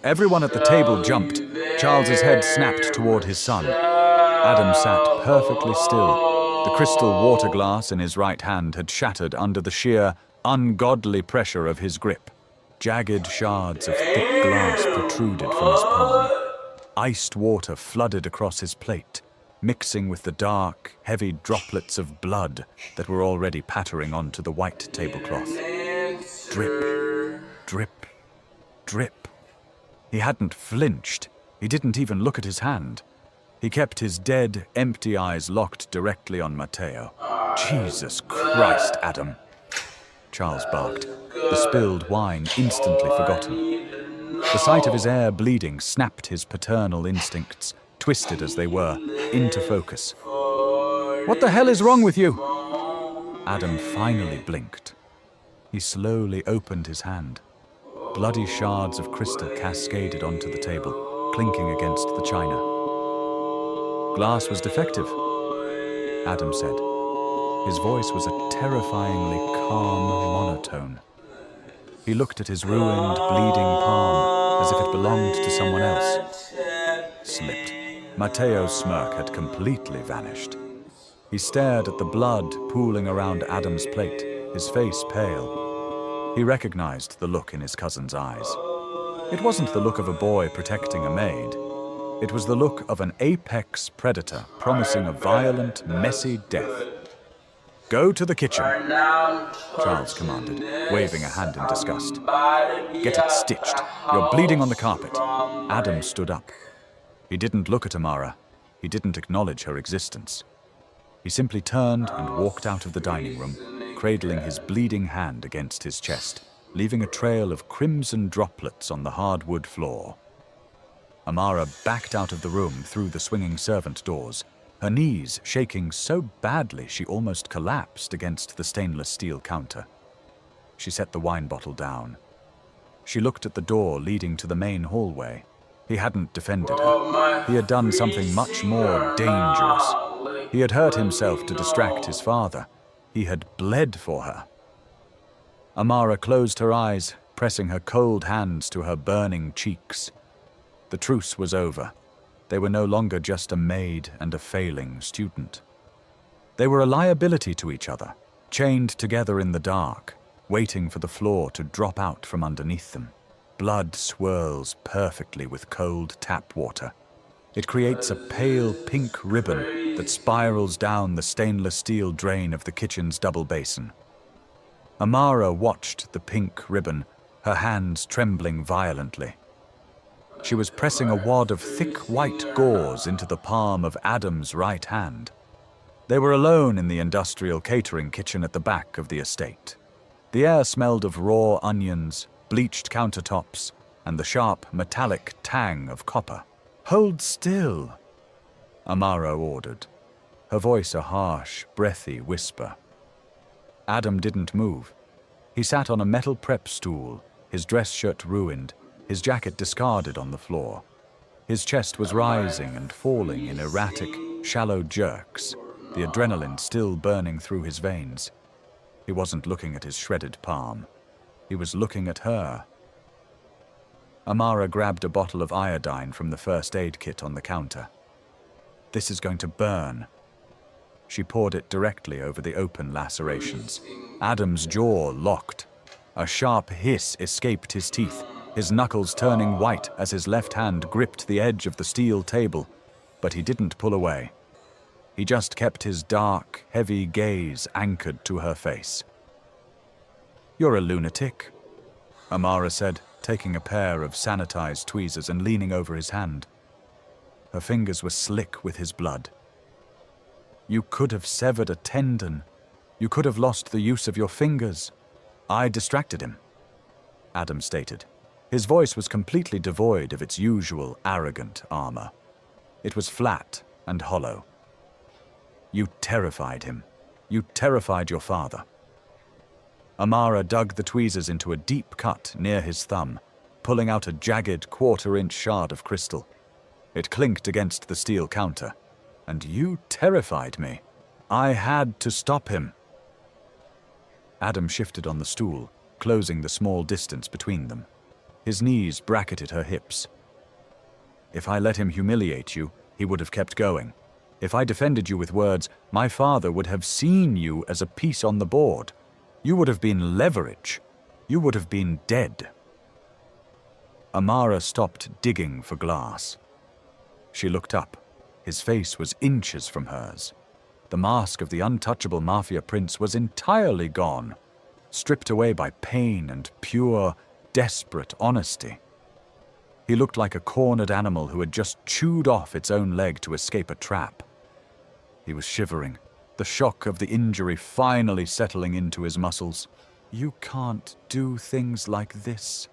Everyone at the table jumped. Charles's head snapped toward his son. Adam sat perfectly still. The crystal water glass in his right hand had shattered under the sheer, ungodly pressure of his grip. Jagged shards of thick glass protruded from his palm. Iced water flooded across his plate, mixing with the dark, heavy droplets of blood that were already pattering onto the white tablecloth. Drip, drip, drip. He hadn't flinched. He didn't even look at his hand. He kept his dead, empty eyes locked directly on Matteo. Jesus Christ, Adam! Charles barked, the spilled wine instantly forgotten. The sight of his heir bleeding snapped his paternal instincts, twisted as they were, into focus. What the hell is wrong with you? Adam finally blinked. He slowly opened his hand. Bloody shards of crystal cascaded onto the table, clinking against the china. Glass was defective, Adam said. His voice was a terrifyingly calm monotone. He looked at his ruined, bleeding palm as if it belonged to someone else. Slipped. Matteo's smirk had completely vanished. He stared at the blood pooling around Adam's plate, his face pale. He recognized the look in his cousin's eyes. It wasn't the look of a boy protecting a maid. It was the look of an apex predator promising a violent, messy death. Go to the kitchen, Charles commanded, waving a hand in disgust. Get it stitched. You're bleeding on the carpet. Adam stood up. He didn't look at Amara. He didn't acknowledge her existence. He simply turned and walked out of the dining room, cradling his bleeding hand against his chest, leaving a trail of crimson droplets on the hardwood floor. Amara backed out of the room through the swinging servant doors, her knees shaking so badly she almost collapsed against the stainless steel counter. She set the wine bottle down. She looked at the door leading to the main hallway. He hadn't defended her. He had done something much more dangerous. He had hurt himself to distract his father. He had bled for her. Amara closed her eyes, pressing her cold hands to her burning cheeks. The truce was over. They were no longer just a maid and a failing student. They were a liability to each other, chained together in the dark, waiting for the floor to drop out from underneath them. Blood swirls perfectly with cold tap water. It creates a pale pink ribbon that spirals down the stainless steel drain of the kitchen's double basin. Amara watched the pink ribbon, her hands trembling violently. She was pressing a wad of thick white gauze into the palm of Adam's right hand. They were alone in the industrial catering kitchen at the back of the estate. The air smelled of raw onions, bleached countertops, and the sharp metallic tang of copper. Hold still, Amara ordered, her voice a harsh, breathy whisper. Adam didn't move. He sat on a metal prep stool, his dress shirt ruined, his jacket discarded on the floor. His chest was rising and falling in erratic, shallow jerks, the adrenaline still burning through his veins. He wasn't looking at his shredded palm. He was looking at her. Amara grabbed a bottle of iodine from the first aid kit on the counter. This is going to burn. She poured it directly over the open lacerations. Adam's jaw locked. A sharp hiss escaped his teeth, his knuckles turning white as his left hand gripped the edge of the steel table, but he didn't pull away. He just kept his dark, heavy gaze anchored to her face. You're a lunatic, Amara said, taking a pair of sanitized tweezers and leaning over his hand. Her fingers were slick with his blood. You could have severed a tendon. You could have lost the use of your fingers. I distracted him, Adam stated. His voice was completely devoid of its usual arrogant armor. It was flat and hollow. You terrified him. You terrified your father. Amara dug the tweezers into a deep cut near his thumb, pulling out a jagged quarter-inch shard of crystal. It clinked against the steel counter. And you terrified me. I had to stop him. Adam shifted on the stool, closing the small distance between them. His knees bracketed her hips. If I let him humiliate you, he would have kept going. If I defended you with words, my father would have seen you as a piece on the board. You would have been leverage. You would have been dead. Amara stopped digging for glass. She looked up. His face was inches from hers. The mask of the untouchable Mafia prince was entirely gone, stripped away by pain and pure, desperate honesty. He looked like a cornered animal who had just chewed off its own leg to escape a trap. He was shivering, the shock of the injury finally settling into his muscles. You can't do things like this,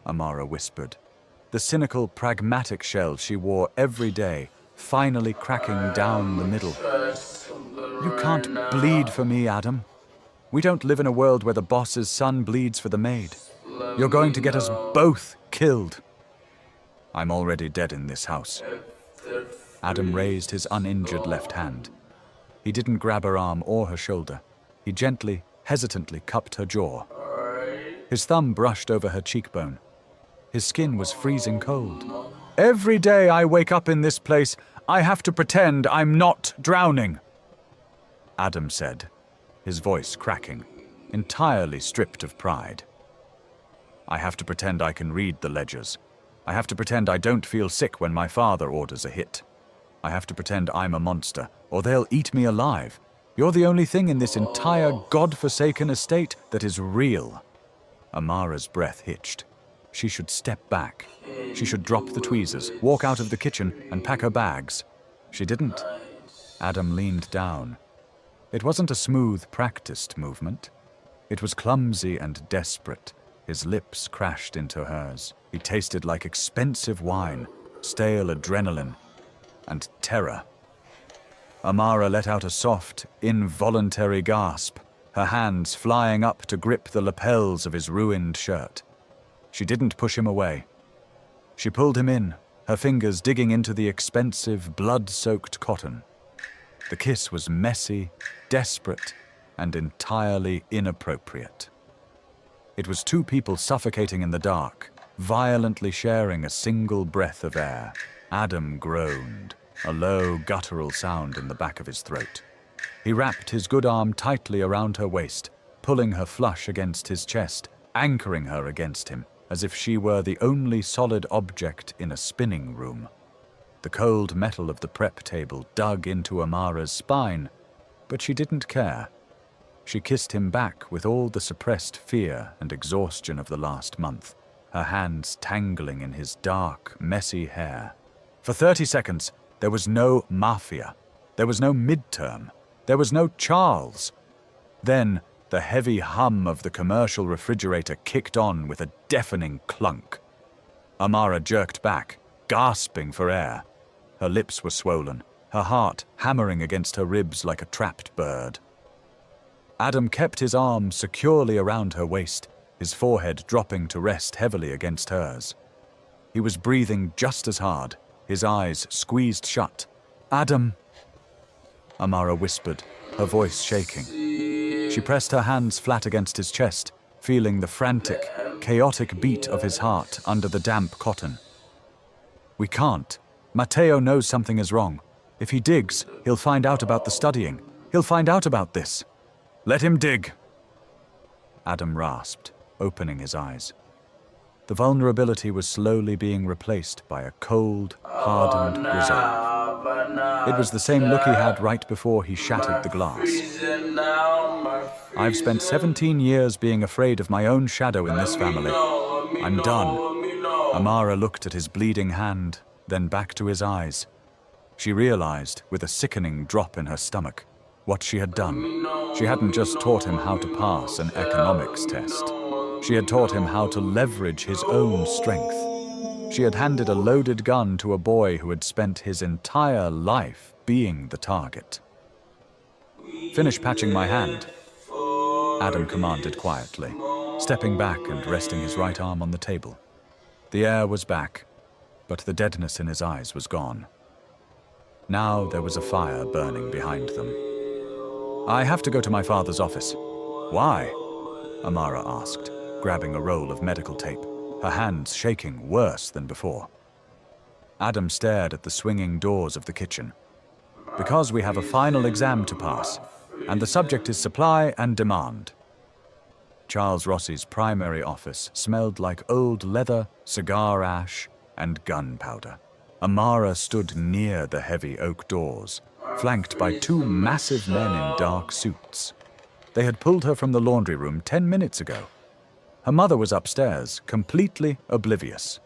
Amara whispered, the cynical, pragmatic shell she wore every day finally cracking down the middle. You can't bleed for me, Adam. We don't live in a world where the boss's son bleeds for the maid. You're going to get us both killed. I'm already dead in this house. Adam raised his uninjured left hand. He didn't grab her arm or her shoulder. He gently, hesitantly cupped her jaw. His thumb brushed over her cheekbone. His skin was freezing cold. Every day I wake up in this place, I have to pretend I'm not drowning, Adam said, his voice cracking, entirely stripped of pride. I have to pretend I can read the ledgers. I have to pretend I don't feel sick when my father orders a hit. I have to pretend I'm a monster, or they'll eat me alive. You're the only thing in this entire godforsaken estate that is real. Amara's breath hitched. She should step back. She should drop the tweezers, walk out of the kitchen, and pack her bags. She didn't. Adam leaned down. It wasn't a smooth, practiced movement. It was clumsy and desperate. His lips crashed into hers. He tasted like expensive wine, stale adrenaline, and terror. Amara let out a soft, involuntary gasp, her hands flying up to grip the lapels of his ruined shirt. She didn't push him away. She pulled him in, her fingers digging into the expensive, blood-soaked cotton. The kiss was messy, desperate, and entirely inappropriate. It was two people suffocating in the dark, violently sharing a single breath of air. Adam groaned, a low, guttural sound in the back of his throat. He wrapped his good arm tightly around her waist, pulling her flush against his chest, anchoring her against him, as if she were the only solid object in a spinning room. The cold metal of the prep table dug into Amara's spine, but she didn't care. She kissed him back with all the suppressed fear and exhaustion of the last month, her hands tangling in his dark, messy hair. For 30 seconds, there was no Mafia. There was no midterm. There was no Charles. Then, the heavy hum of the commercial refrigerator kicked on with a deafening clunk. Amara jerked back, gasping for air. Her lips were swollen, her heart hammering against her ribs like a trapped bird. Adam kept his arms securely around her waist, his forehead dropping to rest heavily against hers. He was breathing just as hard, his eyes squeezed shut. "Adam," Amara whispered, her voice shaking. She pressed her hands flat against his chest, feeling the frantic, chaotic beat of his heart under the damp cotton. "We can't. Matteo knows something is wrong. If he digs, he'll find out about the studying. He'll find out about this. Let him dig," Adam rasped, opening his eyes. The vulnerability was slowly being replaced by a cold, hardened resolve. It was the same look he had right before he shattered the glass. "I've spent 17 years being afraid of my own shadow in this family. I'm done." Amara looked at his bleeding hand, then back to his eyes. She realized, with a sickening drop in her stomach, what she had done. She hadn't just taught him how to pass an economics test. She had taught him how to leverage his own strength. She had handed a loaded gun to a boy who had spent his entire life being the target. "Finish patching my hand," Adam commanded quietly, stepping back and resting his right arm on the table. The air was back, but the deadness in his eyes was gone. Now there was a fire burning behind them. "I have to go to my father's office." "Why?" Amara asked, grabbing a roll of medical tape, her hands shaking worse than before. Adam stared at the swinging doors of the kitchen. "Because we have a final exam to pass, and the subject is supply and demand." Charles Rossi's primary office smelled like old leather, cigar ash, and gunpowder. Amara stood near the heavy oak doors, flanked by two massive men in dark suits. They had pulled her from the laundry room 10 minutes ago. Her mother was upstairs, completely oblivious.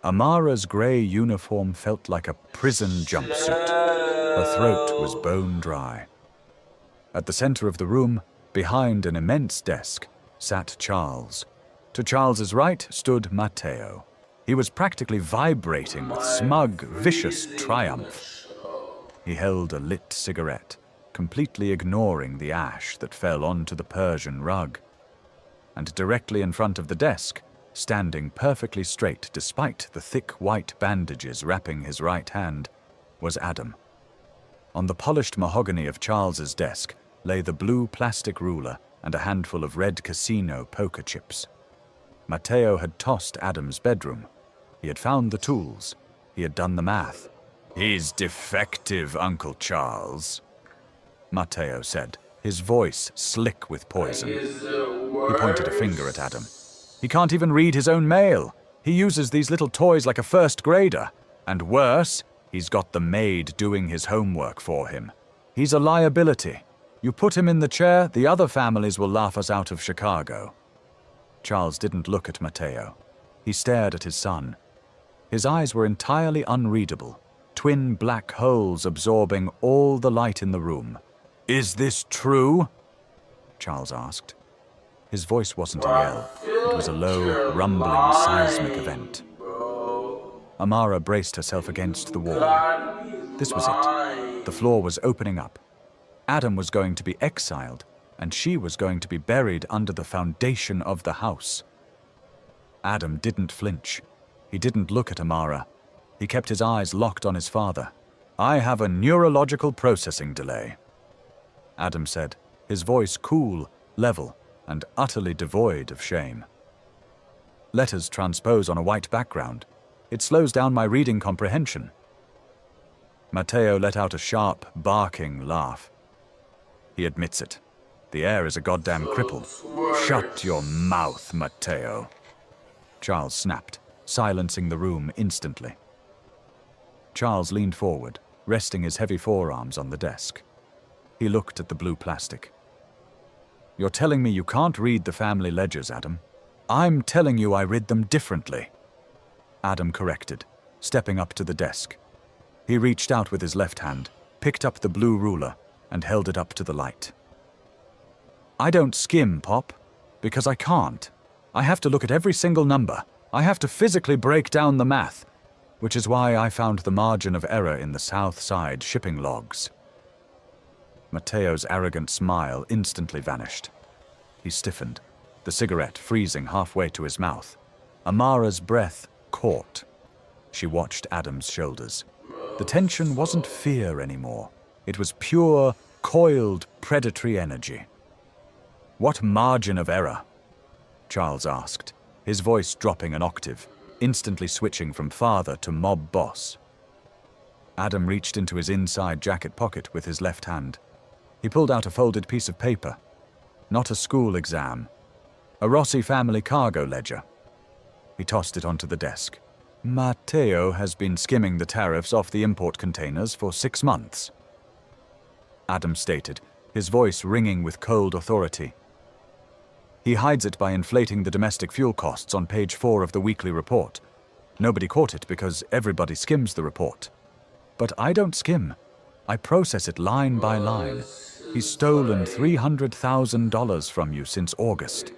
Amara's grey uniform felt like a prison jumpsuit. Her throat was bone dry. At the center of the room, behind an immense desk, sat Charles. To Charles's right stood Matteo. He was practically vibrating with smug, vicious triumph. He held a lit cigarette, completely ignoring the ash that fell onto the Persian rug. And directly in front of the desk, standing perfectly straight despite the thick white bandages wrapping his right hand, was Adam. On the polished mahogany of Charles's desk lay the blue plastic ruler and a handful of red casino poker chips. Matteo had tossed Adam's bedroom. He had found the tools. He had done the math. "He's defective, Uncle Charles," Matteo said, his voice slick with poison. He pointed a finger at Adam. "He can't even read his own mail. He uses these little toys like a first grader. And worse, he's got the maid doing his homework for him. He's a liability. You put him in the chair, the other families will laugh us out of Chicago." Charles didn't look at Matteo. He stared at his son. His eyes were entirely unreadable, twin black holes absorbing all the light in the room. "Is this true?" Charles asked. His voice wasn't a yell. It was a low, rumbling seismic event. Amara braced herself against the wall. This was it. The floor was opening up. Adam was going to be exiled, and she was going to be buried under the foundation of the house. Adam didn't flinch. He didn't look at Amara. He kept his eyes locked on his father. "I have a neurological processing delay," Adam said, his voice cool, level, and utterly devoid of shame. "Letters transpose on a white background. It slows down my reading comprehension." Matteo let out a sharp, barking laugh. "He admits it. The heir is a goddamn cripple." "Shut your mouth, Matteo," Charles snapped, silencing the room instantly. Charles leaned forward, resting his heavy forearms on the desk. He looked at the blue plastic. "You're telling me you can't read the family ledgers, Adam? I'm telling you I read them differently," Adam corrected, stepping up to the desk. He reached out with his left hand, picked up the blue ruler, and held it up to the light. "I don't skim, Pop, because I can't. I have to look at every single number. I have to physically break down the math, which is why I found the margin of error in the South Side shipping logs." Matteo's arrogant smile instantly vanished. He stiffened, the cigarette freezing halfway to his mouth. Amara's breath caught. She watched Adam's shoulders. The tension wasn't fear anymore. It was pure, coiled, predatory energy. "What margin of error?" Charles asked, his voice dropping an octave, instantly switching from father to mob boss. Adam reached into his inside jacket pocket with his left hand. He pulled out a folded piece of paper. Not a school exam. A Rossi family cargo ledger. He tossed it onto the desk. "Matteo has been skimming the tariffs off the import containers for 6 months," Adam stated, his voice ringing with cold authority. "He hides it by inflating the domestic fuel costs on page 4 of the weekly report. Nobody caught it because everybody skims the report. But I don't skim. I process it line by line. He's stolen $300,000 from you since August.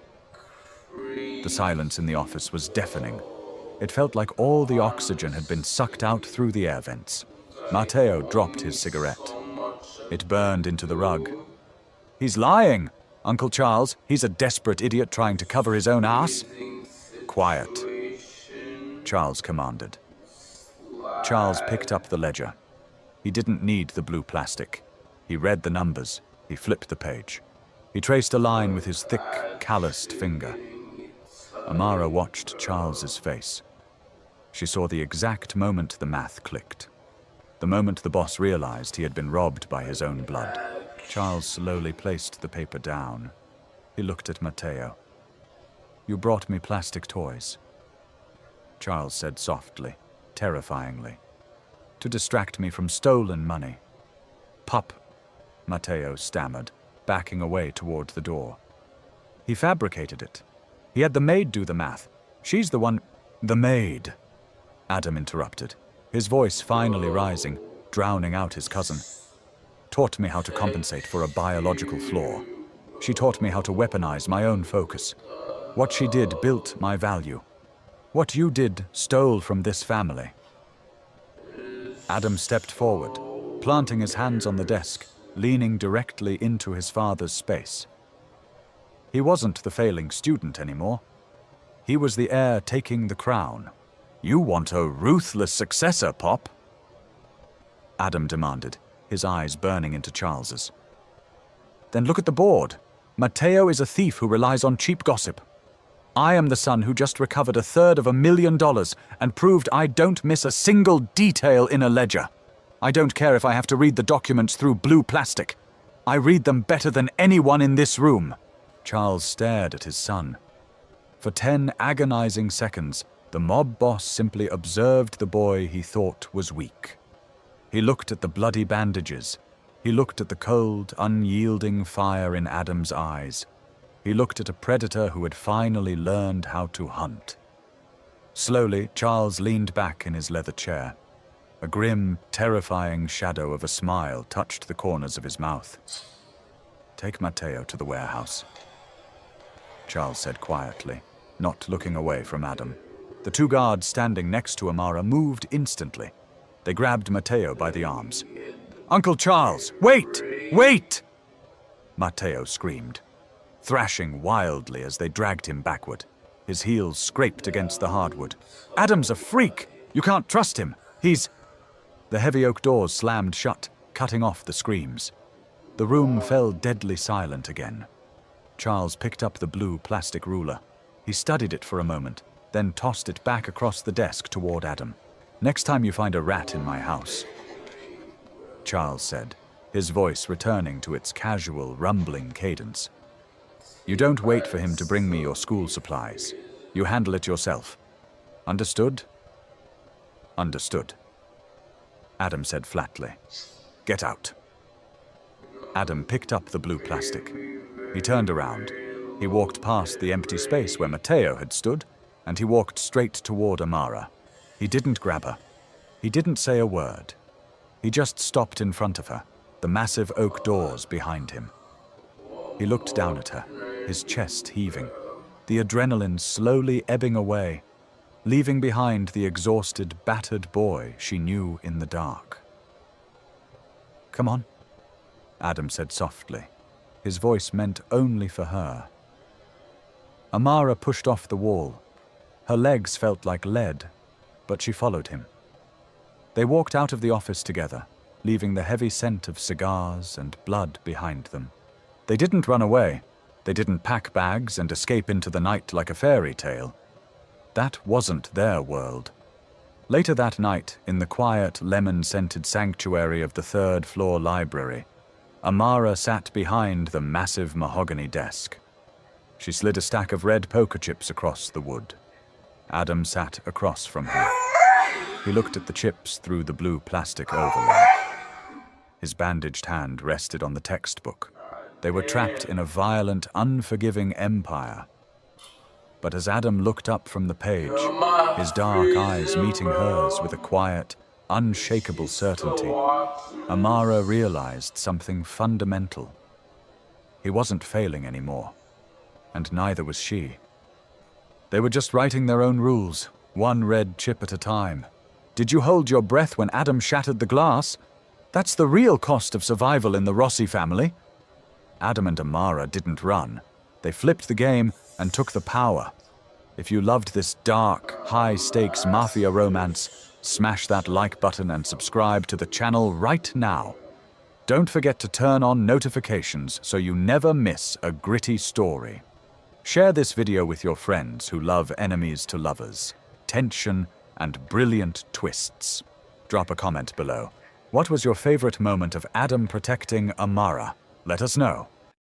The silence in the office was deafening. It felt like all the oxygen had been sucked out through the air vents. Matteo dropped his cigarette. It burned into the rug. He's lying, Uncle Charles. He's a desperate idiot trying to cover his own ass. Quiet, Charles commanded. Charles picked up the ledger. He didn't need the blue plastic. He read the numbers. He flipped the page. He traced a line with his thick, calloused finger. Amara watched Charles's face. She saw the exact moment the math clicked. The moment the boss realized he had been robbed by his own blood. Charles slowly placed the paper down. He looked at Matteo. "You brought me plastic toys," Charles said softly, terrifyingly, "to distract me from stolen money." "Pup," Matteo stammered, backing away toward the door. "He fabricated it. He had the maid do the math. She's the one—" "The maid," Adam interrupted, his voice finally rising, drowning out his cousin. "Taught me how to compensate for a biological flaw. She taught me how to weaponize my own focus. What she did built my value. What you did stole from this family." Adam stepped forward, planting his hands on the desk, leaning directly into his father's space. He wasn't the failing student anymore. He was the heir taking the crown. "You want a ruthless successor, Pop?" Adam demanded, his eyes burning into Charles's. "Then look at the board. Matteo is a thief who relies on cheap gossip. I am the son who just recovered $350,000 and proved I don't miss a single detail in a ledger. I don't care if I have to read the documents through blue plastic. I read them better than anyone in this room." Charles stared at his son. For 10 agonizing seconds, the mob boss simply observed the boy he thought was weak. He looked at the bloody bandages. He looked at the cold, unyielding fire in Adam's eyes. He looked at a predator who had finally learned how to hunt. Slowly, Charles leaned back in his leather chair. A grim, terrifying shadow of a smile touched the corners of his mouth. "Take Matteo to the warehouse," Charles said quietly, not looking away from Adam. The 2 guards standing next to Amara moved instantly. They grabbed Matteo by the arms. "Uncle Charles, wait! Wait!" Matteo screamed, thrashing wildly as they dragged him backward. His heels scraped against the hardwood. "Adam's a freak! You can't trust him! He's—" The heavy oak doors slammed shut, cutting off the screams. The room fell deadly silent again. Charles picked up the blue plastic ruler. He studied it for a moment, then tossed it back across the desk toward Adam. "Next time you find a rat in my house," Charles said, his voice returning to its casual, rumbling cadence, "you don't wait for him to bring me your school supplies. You handle it yourself. Understood?" "Understood," Adam said flatly. "Get out." Adam picked up the blue plastic. He turned around. He walked past the empty space where Matteo had stood, and he walked straight toward Amara. He didn't grab her. He didn't say a word. He just stopped in front of her, the massive oak doors behind him. He looked down at her, his chest heaving, the adrenaline slowly ebbing away, leaving behind the exhausted, battered boy she knew in the dark. "Come on," Adam said softly. His voice meant only for her. Amara pushed off the wall. Her legs felt like lead, but she followed him. They walked out of the office together, leaving the heavy scent of cigars and blood behind them. They didn't run away. They didn't pack bags and escape into the night like a fairy tale. That wasn't their world. Later that night, in the quiet, lemon-scented sanctuary of the third-floor library, Amara sat behind the massive mahogany desk. She slid a stack of red poker chips across the wood. Adam sat across from her. He looked at the chips through the blue plastic overlay. His bandaged hand rested on the textbook. They were trapped in a violent, unforgiving empire. But as Adam looked up from the page, his dark eyes meeting hers with a quiet, unshakable certainty, Amara realized something fundamental. He wasn't failing anymore. And neither was she. They were just writing their own rules, one red chip at a time. Did you hold your breath when Adam shattered the glass? That's the real cost of survival in the Rossi family. Adam and Amara didn't run. They flipped the game and took the power. If you loved this dark, high-stakes Mafia romance, smash that like button and subscribe to the channel right now. Don't forget to turn on notifications so you never miss a gritty story. Share this video with your friends who love enemies to lovers, tension, and brilliant twists. Drop a comment below. What was your favorite moment of Adam protecting Amara? Let us know.